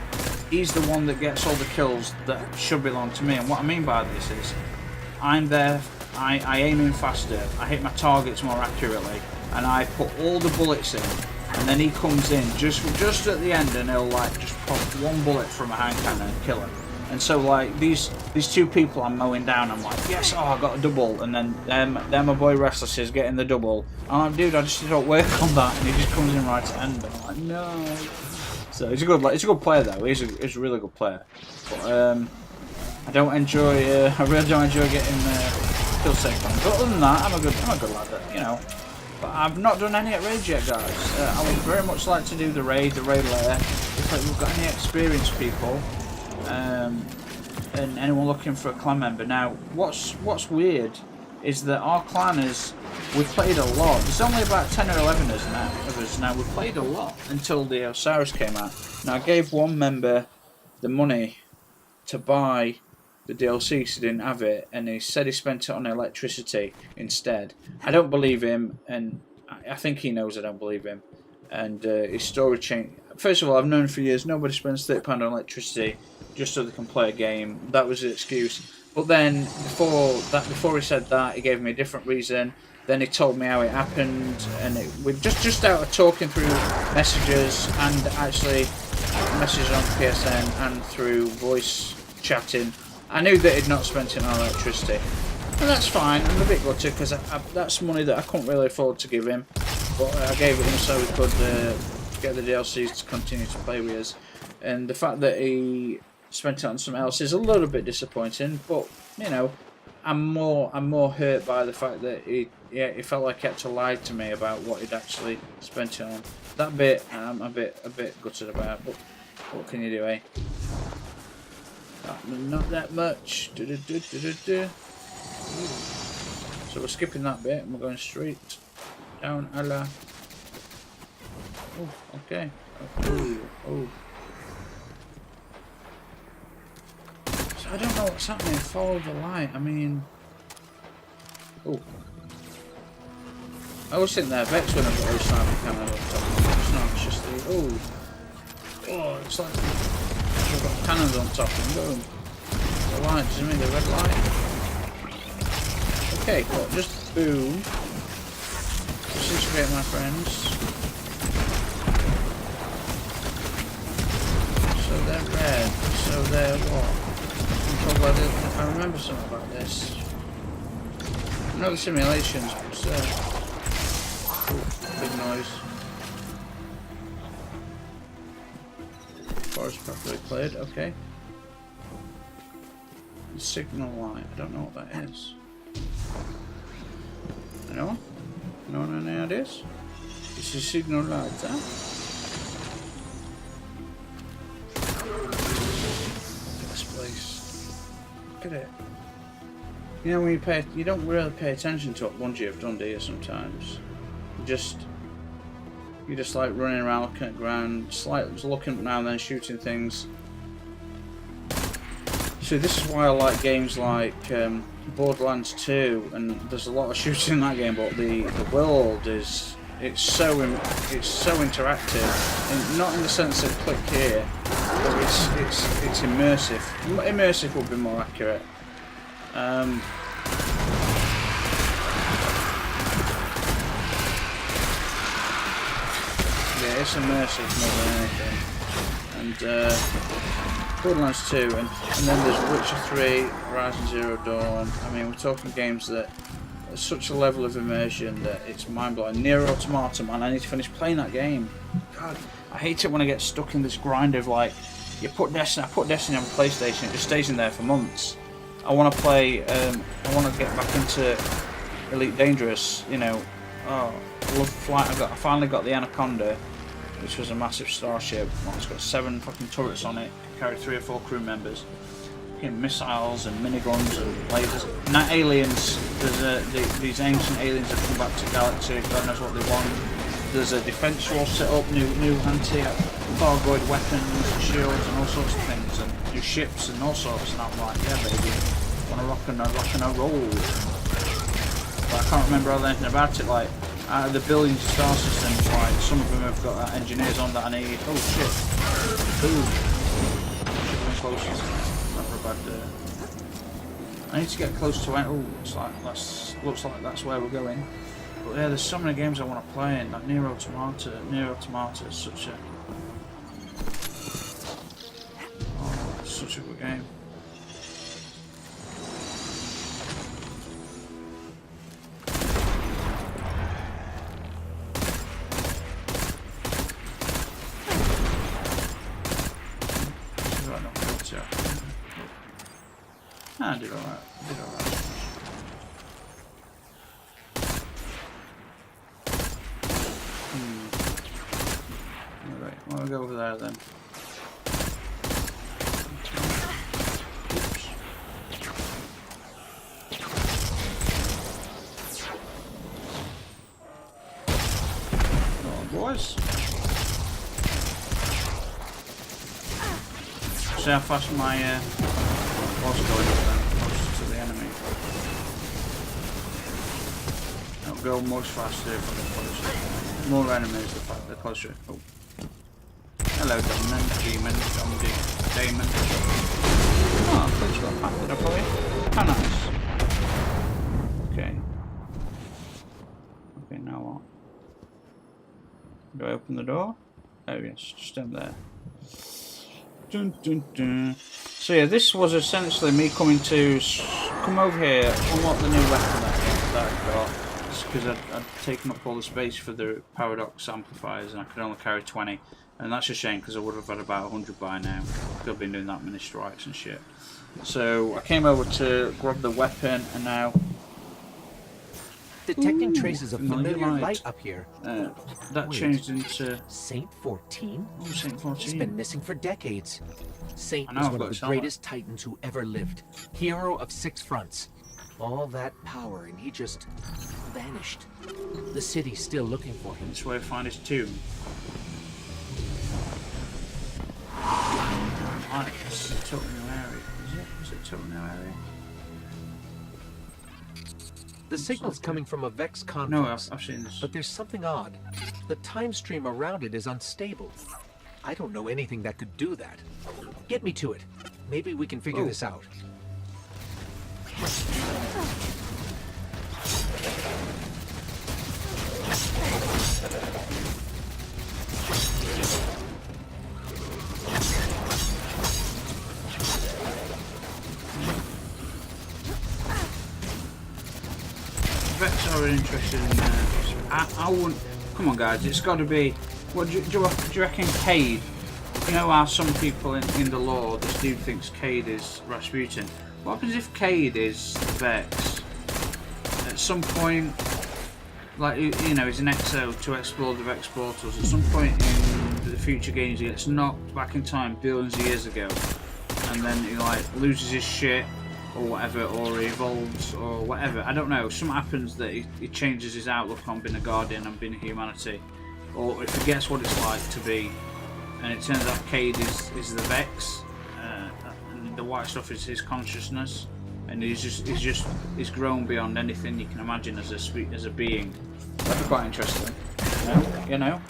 he's the one that gets all the kills that should belong to me. And what I mean by this is, I'm there, I aim in faster, I hit my targets more accurately, and I put all the bullets in, and then he comes in just at the end and he'll like just pop one bullet from a hand cannon and kill him. And so like these two people I'm mowing down, I'm like, yes, oh, I got a double, and then my boy Restless is getting the double. I'm like, dude, I just don't work on that, and he just comes in right at the end. I'm like, no. So he's a good player though. He's a really good player. But I don't enjoy. I really don't enjoy getting kill safe on. But other than that, I'm a good lad, you know. But I've not done any at raids yet, guys. I would very much like to do the raid layer. If we've got any experienced people, and anyone looking for a clan member. Now, what's weird is that our clanners, we've played a lot. There's only about 10 or 11 of us now. We've played a lot until the Osiris came out. Now, I gave one member the money to buy the DLC, so he didn't have it, and he said he spent it on electricity instead. I don't believe him, and I think he knows I don't believe him. And his story changed. First of all, I've known for years nobody spends £30 on electricity just so they can play a game. That was the excuse. But then before he said that, he gave me a different reason. Then he told me how it happened, and we just out of talking through messages and actually messages on PSN and through voice chatting, I knew that he'd not spent it on electricity. And that's fine. I'm a bit gutted because that's money that I couldn't really afford to give him. But I gave it him so he could get the DLCs to continue to play with us. And the fact that he spent it on something else is a little bit disappointing. But you know, I'm more hurt by the fact that he felt like he had to lie to me about what he'd actually spent it on. That bit I'm a bit gutted about. But what can you do, eh? Not that much. So we're skipping that bit and we're going straight down a la. Oh, okay. Oh. So I don't know what's happening. Follow the light. I mean. Oh. I was sitting there vexed when I got those sniping cameras on top. It's not, it's just the. Oh, it's like we've got cannons on top and boom. The light, does it mean the red light? Okay, cool. Just boom. Disintegrate my friends. So they're red. So they're what? I remember something about this. I know the simulations, but big noise. Forest properly cleared, okay. The signal light, I don't know what that is. Anyone? No one any ideas? It's a signal light, huh? This place. Look at it. You know when you don't really pay attention to what Bungie have done, do you, sometimes? You're just like running around looking at the ground, slightly looking up now and then shooting things. So this is why I like games like Borderlands 2, and there's a lot of shooting in that game, but the world is so interactive, and not in the sense that click here, but it's immersive. Immersive would be more accurate. Yeah, it's immersive more than anything. And Borderlands 2, and then there's Witcher 3, Horizon Zero Dawn. I mean, we're talking games that are such a level of immersion that it's mind-blowing. Nier Automata, man, I need to finish playing that game. God, I hate it when I get stuck in this grind of like, I put Destiny on PlayStation, it just stays in there for months. I want to play, I want to get back into Elite Dangerous, you know. Oh, I love flight. I finally got the Anaconda, which was a massive starship. Well, it's got 7 fucking turrets on it. Can carry 3 or 4 crew members. Missiles and miniguns and lasers. And that aliens, there's these ancient aliens that come back to Galaxy. God knows what they want. There's a defense wall set up, new anti-Thargoid weapons, shields, and all sorts of things, and new ships and all sorts. And I'm like, yeah, baby, wanna rock and roll. But I can't remember anything about it. Like, out of the billions of star systems, like some of them have got engineers on that I need. Oh shit! Boom! Should come close. Not for a bad. I need to get close to it. Oh, looks like that's where we're going. But yeah, there's so many games I want to play, and like Nier Automata. Nier Automata is such a good game. I did alright. I did alright. Alright, I'll go over there then. Oops. Come on, boys. See how fast my was going up then, close to the enemy. It'll go much faster if I get closer. More enemies, the closer. Oh. Hello, Demon, Damon. Oh, please got a path there for you. How nice. Okay. Okay, now what? Do I open the door? Oh yes, just down there. Dun, dun, dun. So yeah, this was essentially me coming over here, unlock the new weapon that I got. Because I'd taken up all the space for the paradox amplifiers and I could only carry 20. And that's a shame because I would have had about 100 by now. Could have been doing that many strikes and shit. So I came over to grab the weapon and now... Detecting traces of familiar light up here. That changed into... Saint 14? Oh, Saint 14. He's been missing for decades. Saint was one of the greatest titans who ever lived. Hero of 6 fronts. All that power and he just vanished. The city's still looking for him. This way to find his tomb. Right, this is a total new area. Is it a total new area? The signal's coming from a Vex complex. No, I've seen this. But there's something odd. The time stream around it is unstable. I don't know anything that could do that. Get me to it. Maybe we can figure this out. Vex are interested in I wouldn't. Come on, guys, it's got to be. What do you reckon, Cade? You know how some people in the lore, this dude thinks Cade is Rasputin. What happens if Cade is Vex? At some point, like, you know, he's an exo to explore the Vex portals. At some point in the future games, he gets knocked back in time billions of years ago, and then he like loses his shit or whatever, or he evolves or whatever. I don't know. Something happens that he changes his outlook on being a guardian and being a humanity, or if he gets what it's like to be. And it turns out Cade is the Vex, and the white stuff is his consciousness, and he's grown beyond anything you can imagine as a being. That'd be quite interesting. You know.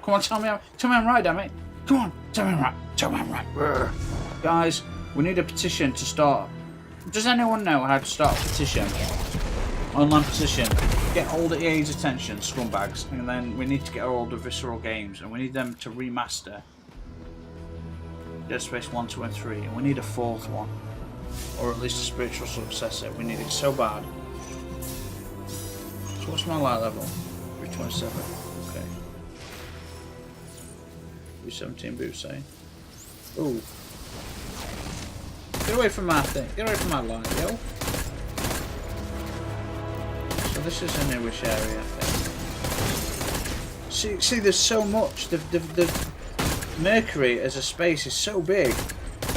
Come on, tell me I'm right, damn it. Come on, tell me I'm right. Brr. Guys, we need a petition to start. Does anyone know how to start a petition? Online petition. Get all the EA's attention, scumbags, and then we need to get all the Visceral Games, and we need them to remaster Dead Space 1, 2, and 3, and we need a 4th one, or at least a spiritual successor. We need it so bad. So what's my light level? 327. Okay. 317 boots, eh? Ooh. Get away from my thing. Get away from my light, yo. So this is a newish area, I think. See, there's so much. The Mercury as a space is so big.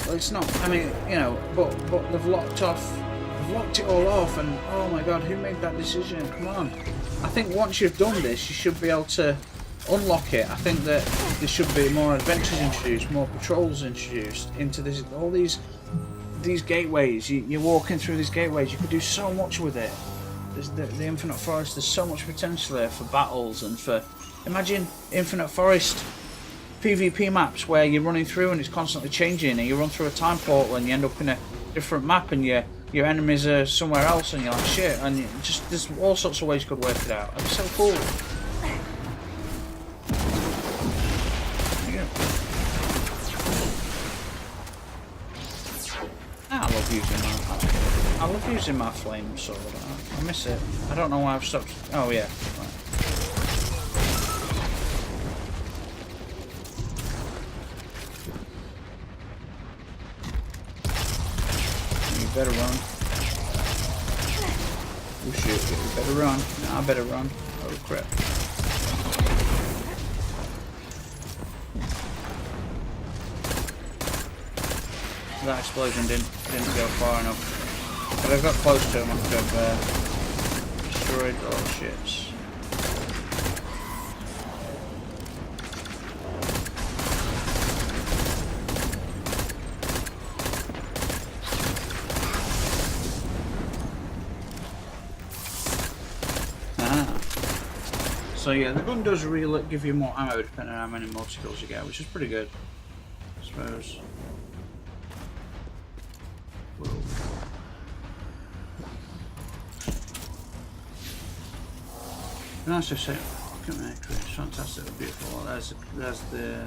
Well, it's not. I mean, you know, but they've locked it all off, and oh my God, who made that decision? Come on. I think once you've done this, you should be able to unlock it. I think that there should be more adventures introduced, more patrols introduced into this. All these gateways. You're walking through these gateways. You could do so much with it. There's the Infinite Forest. There's so much potential there for battles and for. Imagine Infinite Forest PvP maps where you're running through and it's constantly changing, and you run through a time portal and you end up in a different map, and your enemies are somewhere else, and you're like shit. And there's all sorts of ways you could work it out. It'd be so cool. I love using my flame sword. I miss it. I don't know why I've stopped. Oh yeah. Right. better run. Oh shit, you better run. No, I better run. Oh crap. That explosion didn't go far enough. If I got close to him, I could have destroyed the little ships. So yeah, the gun does really give you more ammo depending on how many multi-kills you get, which is pretty good, I suppose. Whoa. Nice to see. Look at me, it's fantastic, beautiful. There's the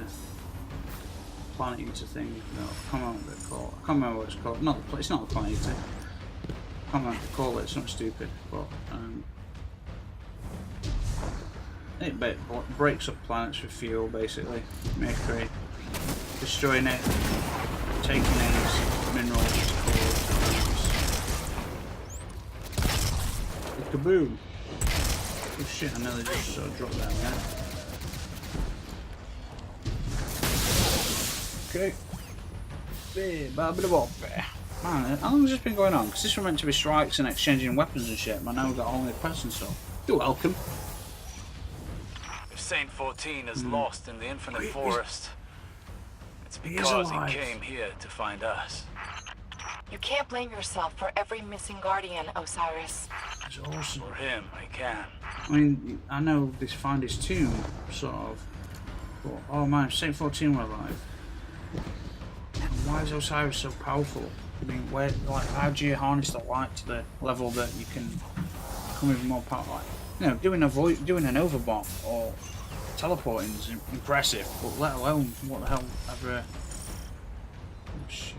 planet eater thing. No, I can't remember what it's called. I can't remember what it's called. It's not the planet eater. I can't remember what to call it. It's something stupid, but it breaks up planets for fuel, basically. Mercury, destroying it, taking its minerals, cores, kaboom! Oh shit! I nearly just sort of dropped down there. Okay. Man, how long has this been going on? Because this was meant to be strikes and exchanging weapons and shit, but now we've got all the quests and stuff. You're welcome. Saint 14 is lost in the infinite forest. It's because he came here to find us. You can't blame yourself for every missing guardian, Osiris. That's awesome. For him, I can. I mean, I know they find his tomb, sort of. But, oh man, Saint 14 were alive. And why is Osiris so powerful? I mean, how do you harness the light to the level that you can become even more powerful? Like, you know, doing an overbomb or teleporting is impressive, but let alone what the hell ever. Oh, shit.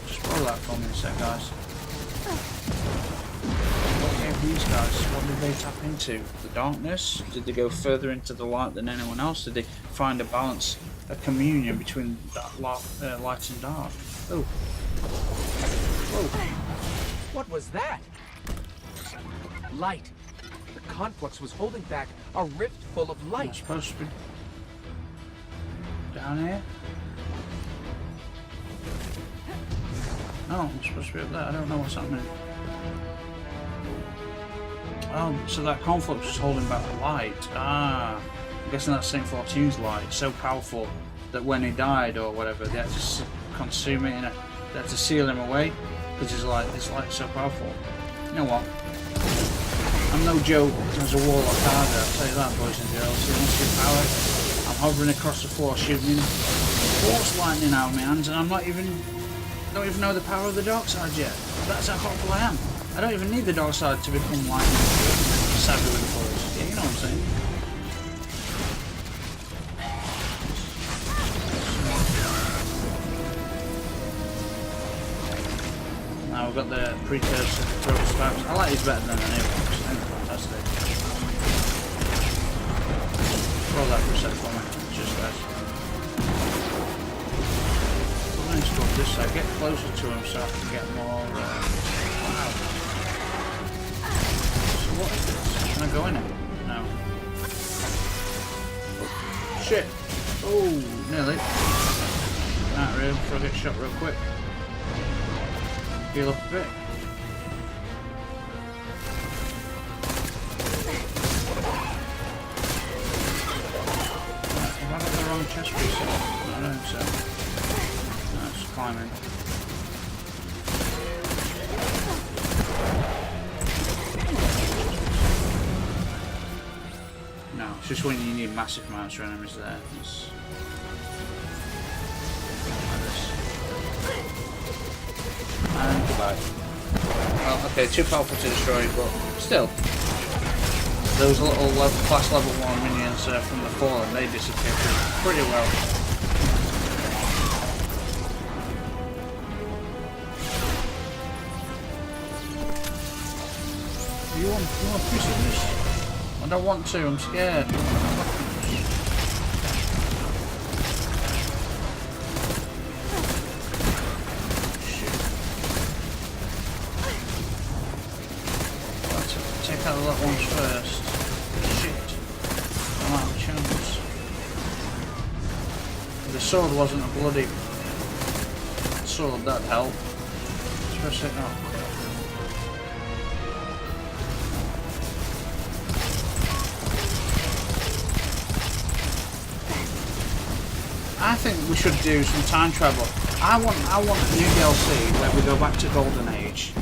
Just roll that for me a sec, guys. What gave these guys? What did they tap into? The darkness? Did they go further into the light than anyone else? Did they find a balance, a communion between that light and dark? Oh. Whoa. What was that? Light. The conflux was holding back a rift full of light. It's supposed to be down here. No, it's supposed to be up there. I don't know what's happening. Oh, so that conflux was holding back the light. Ah, I'm guessing that's Saint 14's light. So powerful that when he died or whatever, they had to consume it and they had to seal him away because his light's so powerful. You know what? I'm no joke as a warlock either, I'll tell you that, boys and girls. It must be power. I'm hovering across the floor shooting force lightning out of my hands and I'm don't even know the power of the dark side yet. That's how powerful I am. I don't even need the dark side to become lightning savvy with the force. Yeah, you know what I'm saying? Now we've got the precursor throw spouts. I like these better than the new ones. I think they're fantastic. Roll that for a sec for me. Just guys. I'm going to go this side. Get closer to him so I can get more. Wow. So what is this? Can I go in it? No. Oh, shit. Oh, nearly. Out real before I get shot real quick. Heal up a bit. Have I got the wrong chest piece on? I don't think so. No, it's climbing. No, it's just when you need massive amounts of enemies there. It's like this. And goodbye. Well, okay, too powerful to destroy, but still. Those little class level 1 minions from the Fallen, they disappear pretty well. You want a piece of this? I don't want to, I'm scared. kill that one first. Shit. I don't have a chance. If the sword wasn't a bloody sword, that'd help. Especially, oh. I think we should do some time travel. I want a new DLC where we go back to Golden Age,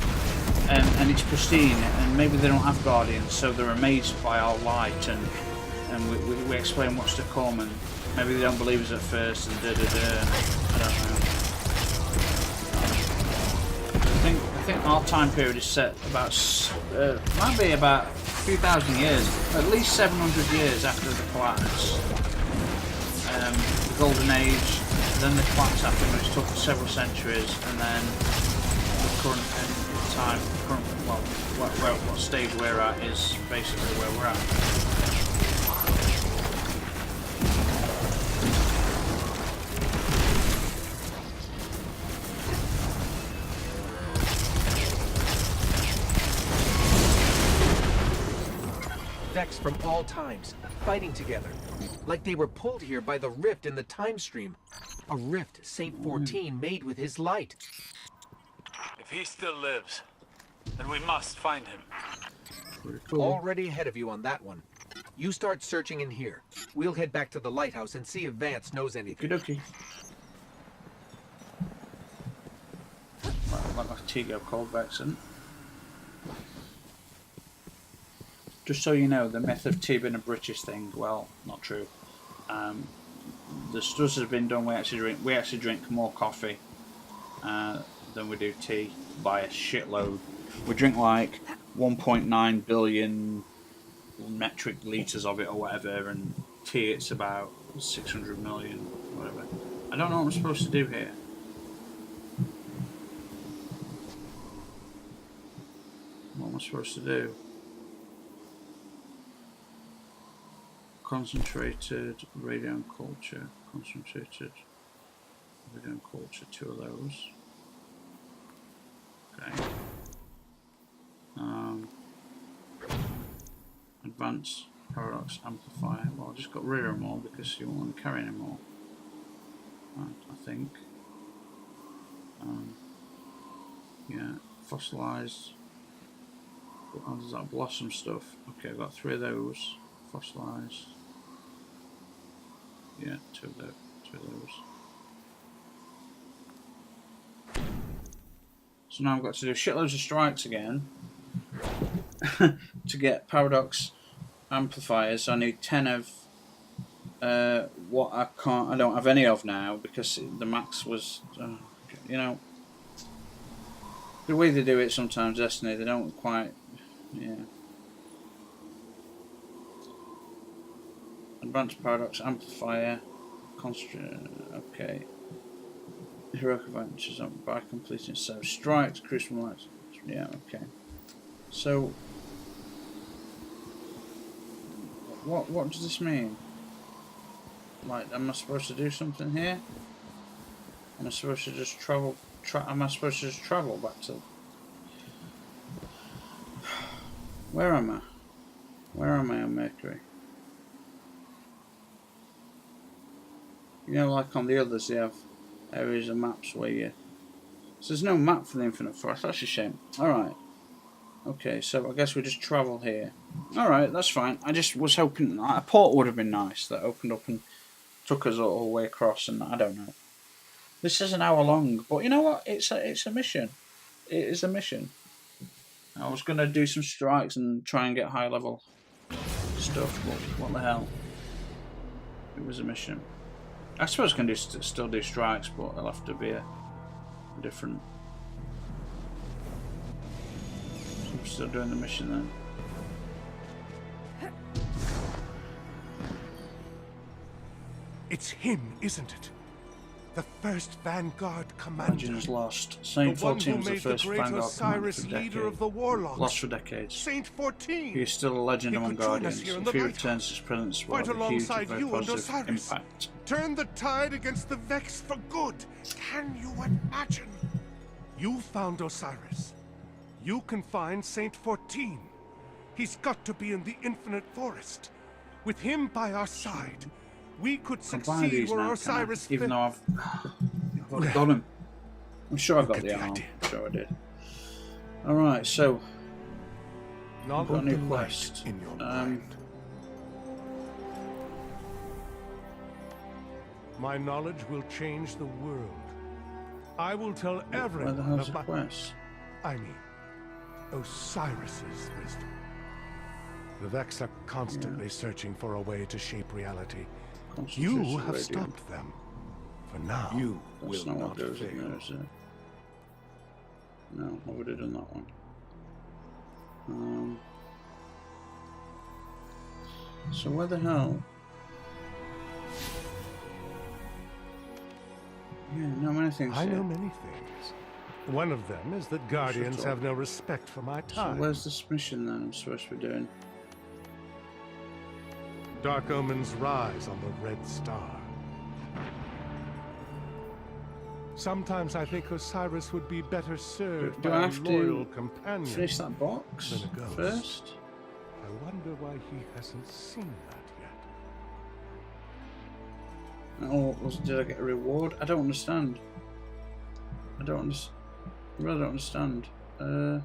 and it's pristine, and maybe they don't have guardians, so they're amazed by our light, and we explain what's to come, and maybe they don't believe us at first, and and I don't know. I think our time period is set about might be about a few thousand years, at least 700 years after the collapse. The Golden Age, then the collapse happened, which took several centuries, and then the current time, what stage we're at is basically where we're at. Vex from all times, fighting together. Like they were pulled here by the rift in the time stream. A rift Saint 14 made with his light. If he still lives, then we must find him. Pretty cool. Already ahead of you on that one. You start searching in here. We'll head back to the lighthouse and see if Vance knows anything. Okie dokie. Like my Tigo called Vexen. Just so you know, the myth of tea being a British thing, well, not true. The studies have been done. We actually drink more coffee than we do tea by a shitload. We drink like 1.9 billion metric litres of it or whatever, and tea it's about 600 million, whatever. I don't know what I'm supposed to do here. What am I supposed to do? Concentrated radio and culture. Concentrated radio and culture, 2 of those. Okay. Advanced paradox amplifier. Well, I just got rid of them all because you won't want to carry anymore. Right, I think. Yeah, fossilized. Oh, there's that blossom stuff. Okay, I've got 3 of those. Fossilized. Yeah, 2 of those. So now I've got to do shitloads of strikes again to get paradox amplifiers. So I need 10 of what I don't have any of now because the max was, you know, the way they do it sometimes, Destiny, they don't quite, yeah. Advanced paradox amplifier, okay. Heroic adventures by completing so strikes, crucial lights. Yeah, okay. So, what does this mean? Like, am I supposed to do something here? Am I supposed to just travel? Am I supposed to just travel back to? Where am I? Where am I on Mercury? You know, like on the others, they have areas of maps where you... So there's no map for the Infinite Forest, that's a shame. Alright. Okay, so I guess we just travel here. Alright, that's fine. I just was hoping a port would have been nice that opened up and took us all the way across, and I don't know. This is an hour long, but you know what? It's a mission. It is a mission. I was going to do some strikes and try and get high level stuff, but what the hell? It was a mission. I suppose I can still do strikes, but it'll have to be a different. So I'm still doing the mission then. It's him, isn't it? The first Vanguard commander. Legend's lost. Saint 14 was the first Vanguard commander for decades. Lost for decades. Saint 14. He is still a legend among Guardians. If he returns, his presence will have a huge and very positive impact. Turn the tide against the Vex for good. Can you imagine? You found Osiris. You can find Saint 14. He's got to be in the Infinite Forest. With him by our side, we could succeed where Osiris even though I've got him. I'm sure I got the arm. I'm sure I did. Alright, so I've got a new quest. In your mind. My knowledge will change the world. I will tell everyone Where the hell's of the my... quest? I mean, Osiris's wisdom. The Vex are constantly searching for a way to shape reality. You have stopped them. For now, you will not fail. There, is it? No, I would have done that one. So where the hell? Yeah, no many things. I know many things. One of them is that Guardians have no respect for my time. So where's this mission then I'm supposed to be doing? Dark omens rise on the Red Star. Sometimes I think Osiris would be better served Do by I a have loyal to companion. finish that box than a ghost. first? I wonder why he hasn't seen that yet. Oh, did I get a reward? I don't understand. I really don't understand. Huh.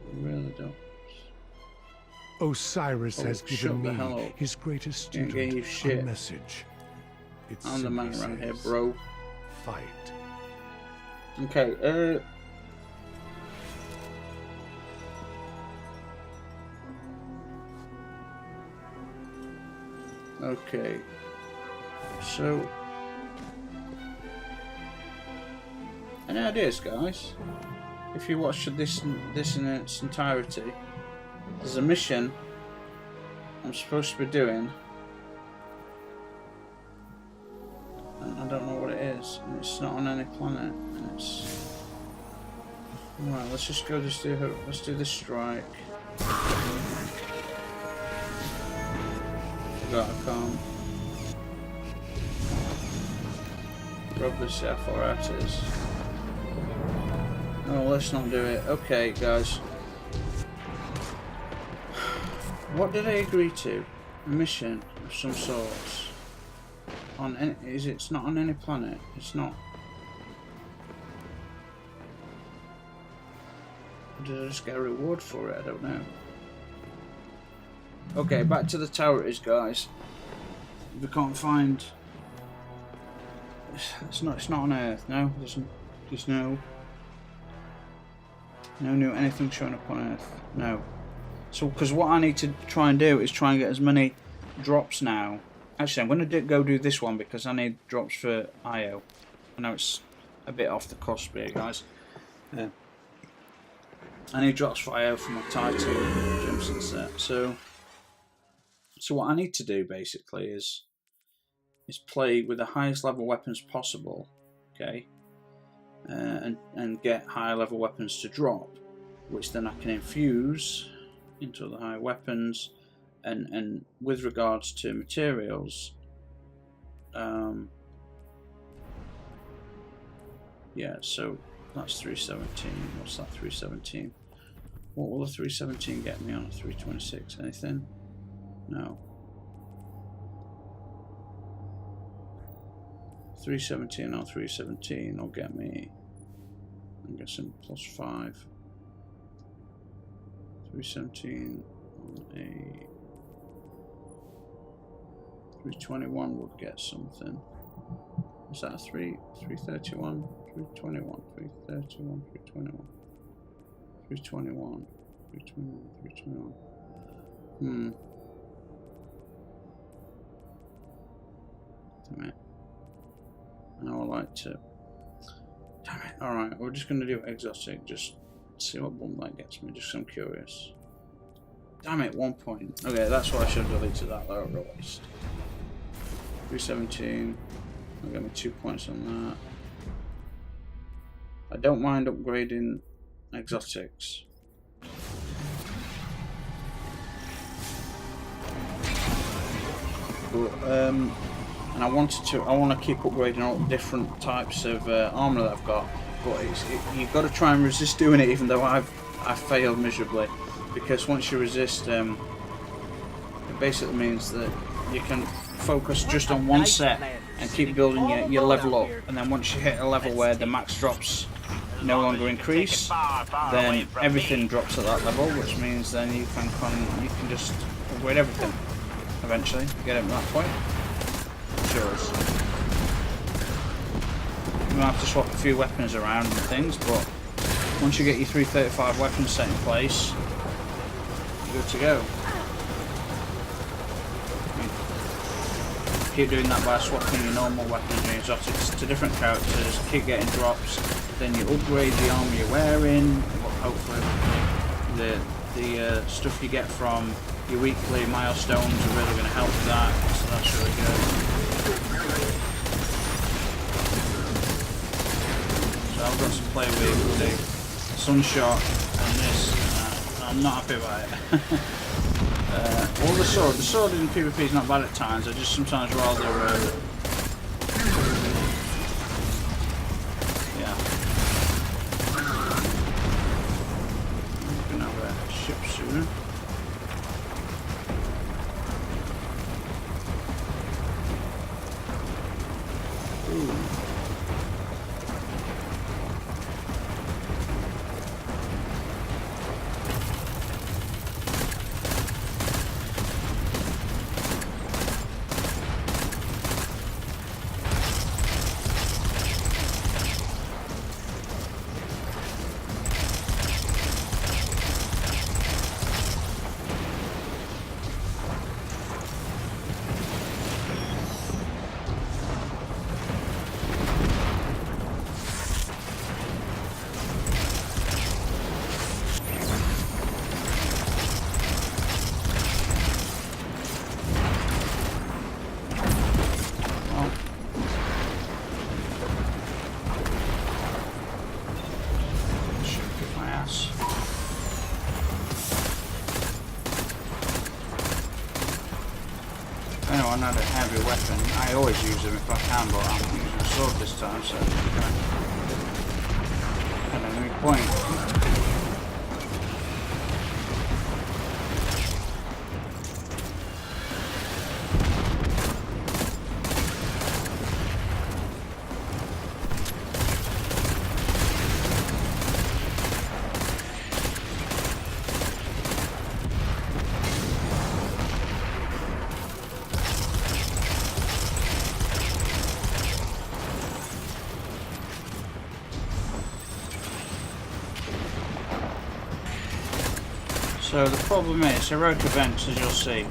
I really don't. Osiris has given me, his greatest student, a message. I'm the man around here, bro. Fight. Okay, okay. So, any ideas, guys? If you watched this in its entirety, there's a mission I'm supposed to be doing, and I don't know what it is. And it's not on any planet. And it's right. Let's just go. Let's do this strike. Forgot I can't. Rub this apparatus. Oh, let's not do it. Okay, guys. What did I agree to? A mission of some sorts. On any, it's not on any planet. It's not. Did I just get a reward for it? I don't know. Okay, back to the tower it is, guys. We can't find. It's not on Earth. No, there's no new anything showing up on Earth. No. So, because what I need to try and do is try and get as many drops now. Actually, I'm going to go do this one because I need drops for IO. I know it's a bit off the cusp here, guys. Yeah. I need drops for IO for my Titan Jimson set. So what I need to do basically is play with the highest level weapons possible, okay, and get higher level weapons to drop, which then I can infuse into the high weapons, and with regards to materials, yeah. So that's 317. What's that 317? What will the 317 get me on a 326? Anything? No. 317 on 317 will get me, I'm guessing, +5. 317 on a 321 would get something. Is that a 331? 321, 331, 321. 321, 321, 321. Damn it. Now I like to. Damn it. Alright, we're just going to do exotic. Just see what bump that gets me. Just so I'm curious. Damn it, 1 point. Okay, that's why I should have deleted that though, released. 317. I'll get me 2 points on that. I don't mind upgrading exotics. but and I want to keep upgrading all the different types of armor that I've got. But you've got to try and resist doing it, even though I've failed miserably, because once you resist, it basically means that you can focus just on one set and keep building your level up, and then once you hit a level where the max drops no longer increase, then everything drops at that level, which means then you can just upgrade everything eventually. Get it to that point. Sure. You might have to swap a few weapons around and things, but once you get your 335 weapons set in place, you're good to go. Keep doing that by swapping your normal weapons and your exotics to different characters, keep getting drops, then you upgrade the armor you're wearing, hopefully the stuff you get from your weekly milestones are really going to help with that, so that's really good. So I've got to play with the Sunshot and this, I'm not happy about it. Or the sword in PvP is not bad at times, I just sometimes rather yeah. I'm gonna have a ship soon. Ooh. Not a heavy weapon. I always use them if I can, but I'm using a sword this time, so I don't know any point. So the problem is, heroic events, as you'll see,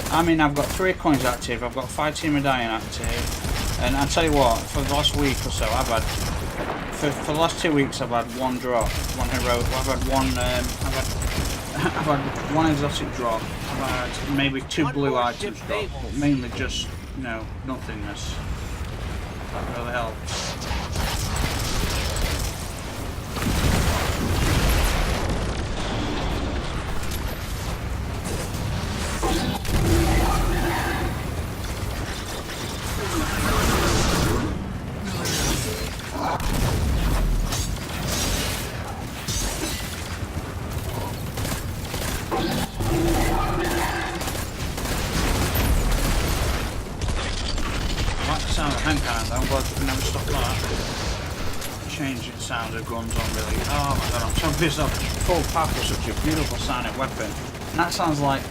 I've got 3 coins active, I've got 5 team medallion active, and I'll tell you what, for the last week or so, I've had, for the last 2 weeks, I've had 1 drop, 1 heroic, I've had 1 exotic drop, I've had maybe 2 blue items drop, but mainly just, nothingness. That really helps. I'm glad we can never stop that. Changing sound of guns on really. Oh my god, I'm so pissed off. Full pack was such a beautiful sounding weapon. And that sounds like, I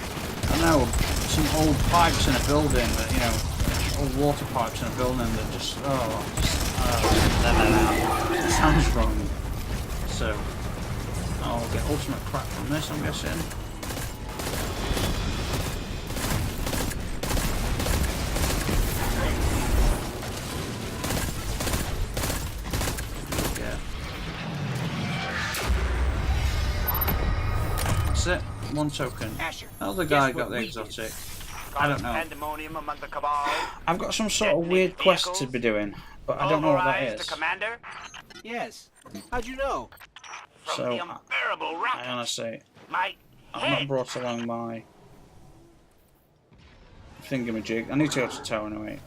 don't know, some old pipes in a building that, old water pipes in a building that just, it sounds wrong. So, I'll get ultimate crack from this, I'm guessing. That's it. 1 token. How the guy got the exotic? I don't know. I've got some sort of weird quest to be doing, but I don't know what that is. Yes. How'd you know? So, I honestly, I've not brought along my thingamajig. I need to go to tower anyway.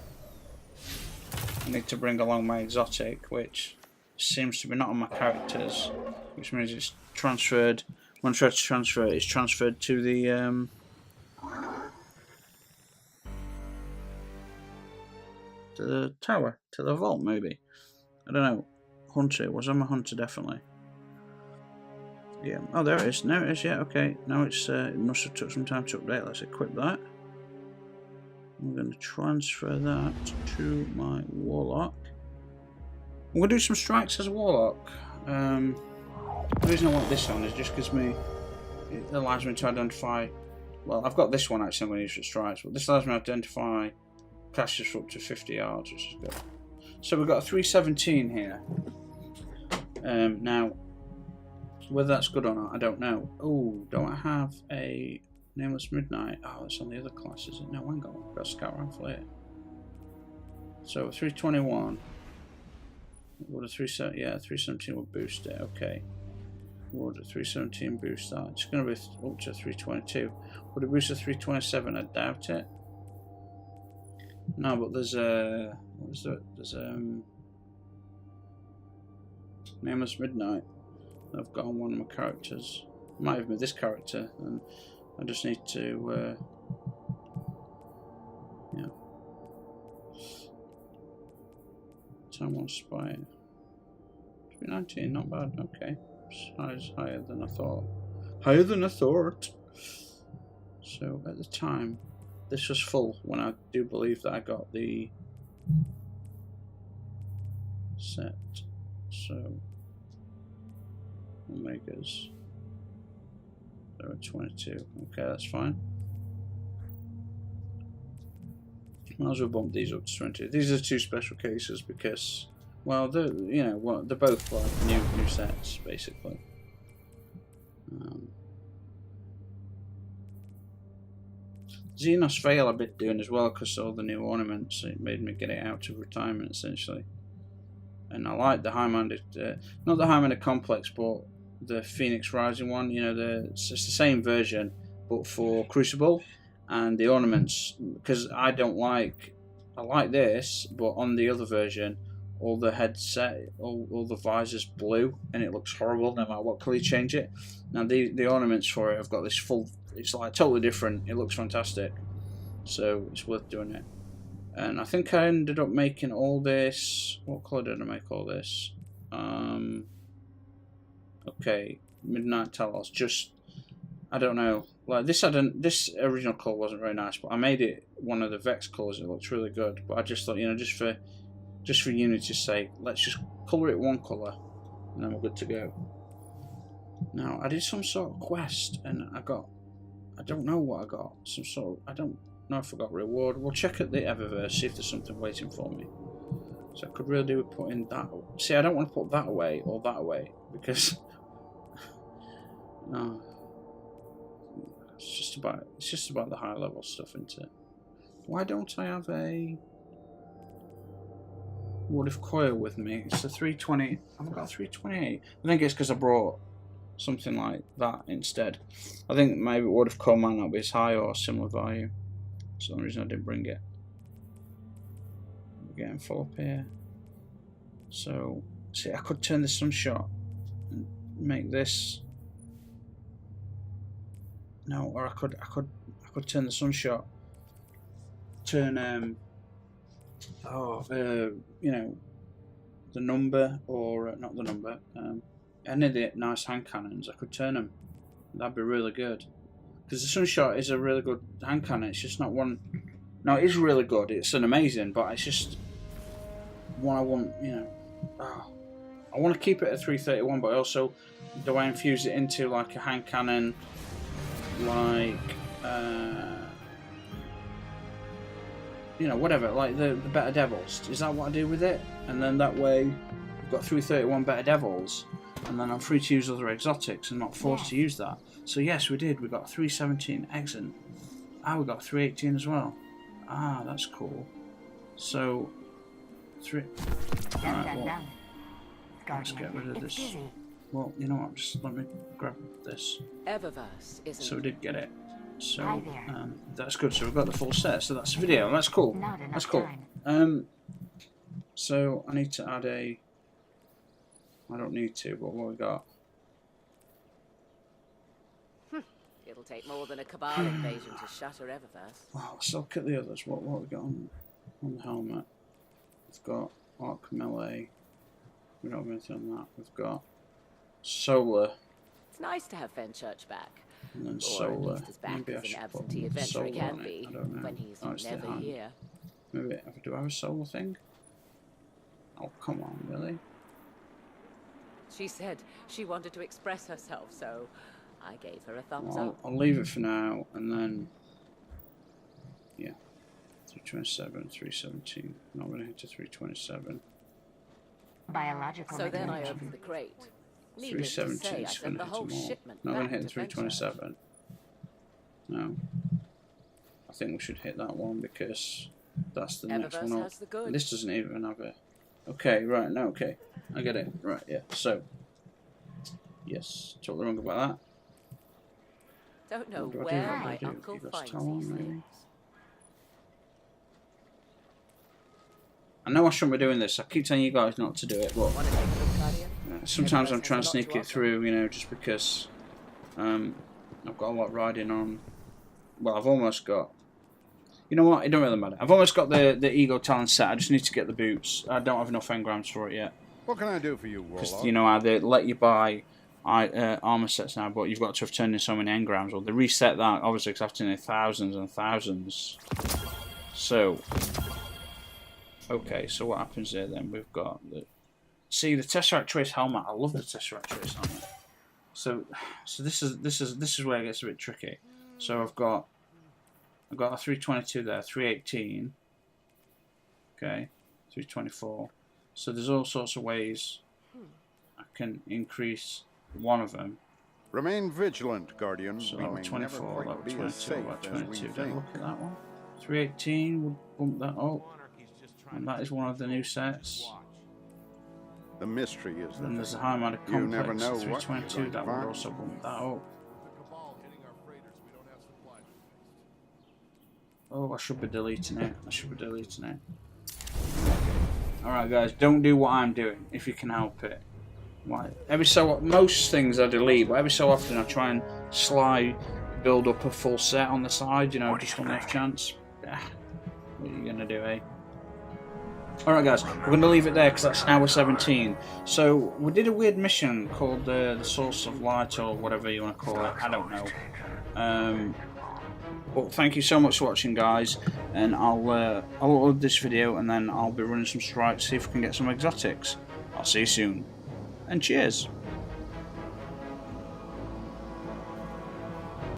I need to bring along my exotic, which seems to be not on my characters, which means it's transferred. When I try to transfer it, it's transferred to the tower, to the vault maybe. I don't know. Hunter, it was on my hunter definitely. Yeah. Oh, there it is. There it is. Yeah. Okay. Now it's. It must have took some time to update. Let's equip that. I'm going to transfer that to my warlock. I'm going to do some strikes as a warlock. The reason I want this on is just because it allows me to identify. Well, I've got this one actually. I'm going to use for strikes, but this allows me to identify clashes for up to 50 yards, which is good. So we've got a 317 here. Now. Whether that's good or not, I don't know. Oh, don't I have a Nameless Midnight? Oh, it's on the other class, is it? No, hang on. I've got a Scout Rifle here. So 321. Would a 317 would boost it. Okay. Would a 317 boost that? It's going to be up to 322. Would it boost a 327? I doubt it. No, but there's a. What is it? There's Nameless Midnight. I've got on one of my characters. Might have been this character, and I just need to, yeah. Time 1 spy. 319, not bad. Okay, it's higher than I thought. Higher than I thought. So at the time, this was full when I do believe that I got the set. So. Omegas. There are 22. Okay, that's fine. Might as well bump these up to 20. These are 2 special cases because, well, they're they're both like new sets basically. Xenos fail a bit doing as well because all the new ornaments. It made me get it out of retirement essentially. And I like the high-minded, not the high-minded complex, but the Phoenix Rising one. You know, it's the same version, but for Crucible, and the ornaments. Because I like this, but on the other version, all the headset, all the visors blue, and it looks horrible no matter what colour you change it. Now the ornaments for it have got this full. It's like totally different. It looks fantastic, so it's worth doing it. And I think I ended up making all this. What colour did I make all this? Okay, Midnight Talos. Just, I don't know. Like this, this original colour wasn't very nice, but I made it one of the Vex colours. It looks really good. But I just thought, just for unity's sake, let's just colour it one colour, and then we're good to go. Now I did some sort of quest, and I don't know what I got. I don't know if I got reward. We'll check at the Eververse, see if there's something waiting for me. So I could really do with putting that. See, I don't want to put that away or that away because no, it's just about the high level stuff, isn't it? Why don't I have a Wood of Coil with me? It's a 320. I've got a 328. I think it's because I brought something like that instead. I think maybe Wood of Coil might not be as high or similar value. That's the only reason I didn't bring it. We're getting full up here. So, see, I could turn the Sunshot and make this. No, or I could turn the Sunshot. Turn the number, or not the number. Any of the nice hand cannons, I could turn them. That'd be really good. Because the Sunshot is a really good hand cannon. It's just not one. No, it is really good. It's an amazing, but it's just one I want. I want to keep it at 331, but also do I infuse it into like a hand cannon, like whatever, like the Better Devils. Is that what I do with it? And then that way, I've got 331 Better Devils. And then I'm free to use other exotics and not forced to use that. So yes, we did. We got 317. Excellent. We got 318 as well. That's cool. So, Alright, well, let's get rid of this. Well, you know what? Just let me grab this. So we did get it. So that's good. So we've got the full set. So that's the video. That's cool. That's cool. So I need to add a. I don't need to, but what we got? It'll take more than a Cabal invasion to shatter Eververse. Well, let's look at the others. What we got on the helmet? We've got arc melee. We don't have anything on that. We've got solar. It's nice to have Fenchurch back. And then Or solar. at least as back Maybe I as an should absentee put adventurer solar can on it. be I don't know. when he's Oh, it's the never hand. here. Maybe do I have a solar thing? Oh, come on, really? She said she wanted to express herself, so I gave her a thumbs Well, up. I'll leave it for now, and then yeah, 327, 317. Not going to hit to 327. Biological So then I regulation. opened the crate. Needless to 317 say, I is sent going to the hit whole them all. shipment Not going back to hit to 327. No, I think we should hit that one because that's the next Eververse one up. has the goods. And this doesn't even have a. Okay, right, no, okay, I get it. Right, yeah. So, yes, totally wrong about that. Don't know What do I do? where What do I my do? uncle You got finds Talon, these maybe? things. I know I shouldn't be doing this. I keep telling you guys not to do it, but Want to take a look, Guardian? sometimes I'm Eververse trying has to a lot sneak to it offer. through, you know, just because I've got a lot riding on. Well, I've almost got. You know what? It don't really matter. I've almost got the Ego Talon set. I just need to get the boots. I don't have enough engrams for it yet. What can I do for you, Because Warlock? you know how they let you buy armor sets now, but you've got to have turned in so many engrams. Well, they reset that obviously because I've turned in thousands and thousands. So, okay. So what happens there then? We've got the the Tesseract Trace helmet. I love the Tesseract Trace helmet. So this is where it gets a bit tricky. So I've got a 322 there, 318. Okay, 324. So there's all sorts of ways I can increase one of them. Remain vigilant, Guardian. So We level may 24, never level quite be 22, as safe level as we 22. Don't think. look at that one. 318 would bump that up. And that is one of the new sets. The mystery is Then the there's a thing. high amount of You complex. never know what you're 322, going to that would find. also bump that up. Oh, I should be deleting it. Alright guys, don't do what I'm doing if you can help it. Like, most things I delete, but every so often I try and build up a full set on the side, you know, just on the off chance. What are you gonna do, eh? Alright guys, we're going to leave it there because that's hour 17. So, we did a weird mission called the Source of Light or whatever you want to call it, I don't know. But thank you so much for watching guys, and I'll upload this video and then I'll be running some strikes, see if we can get some exotics. I'll see you soon, and cheers!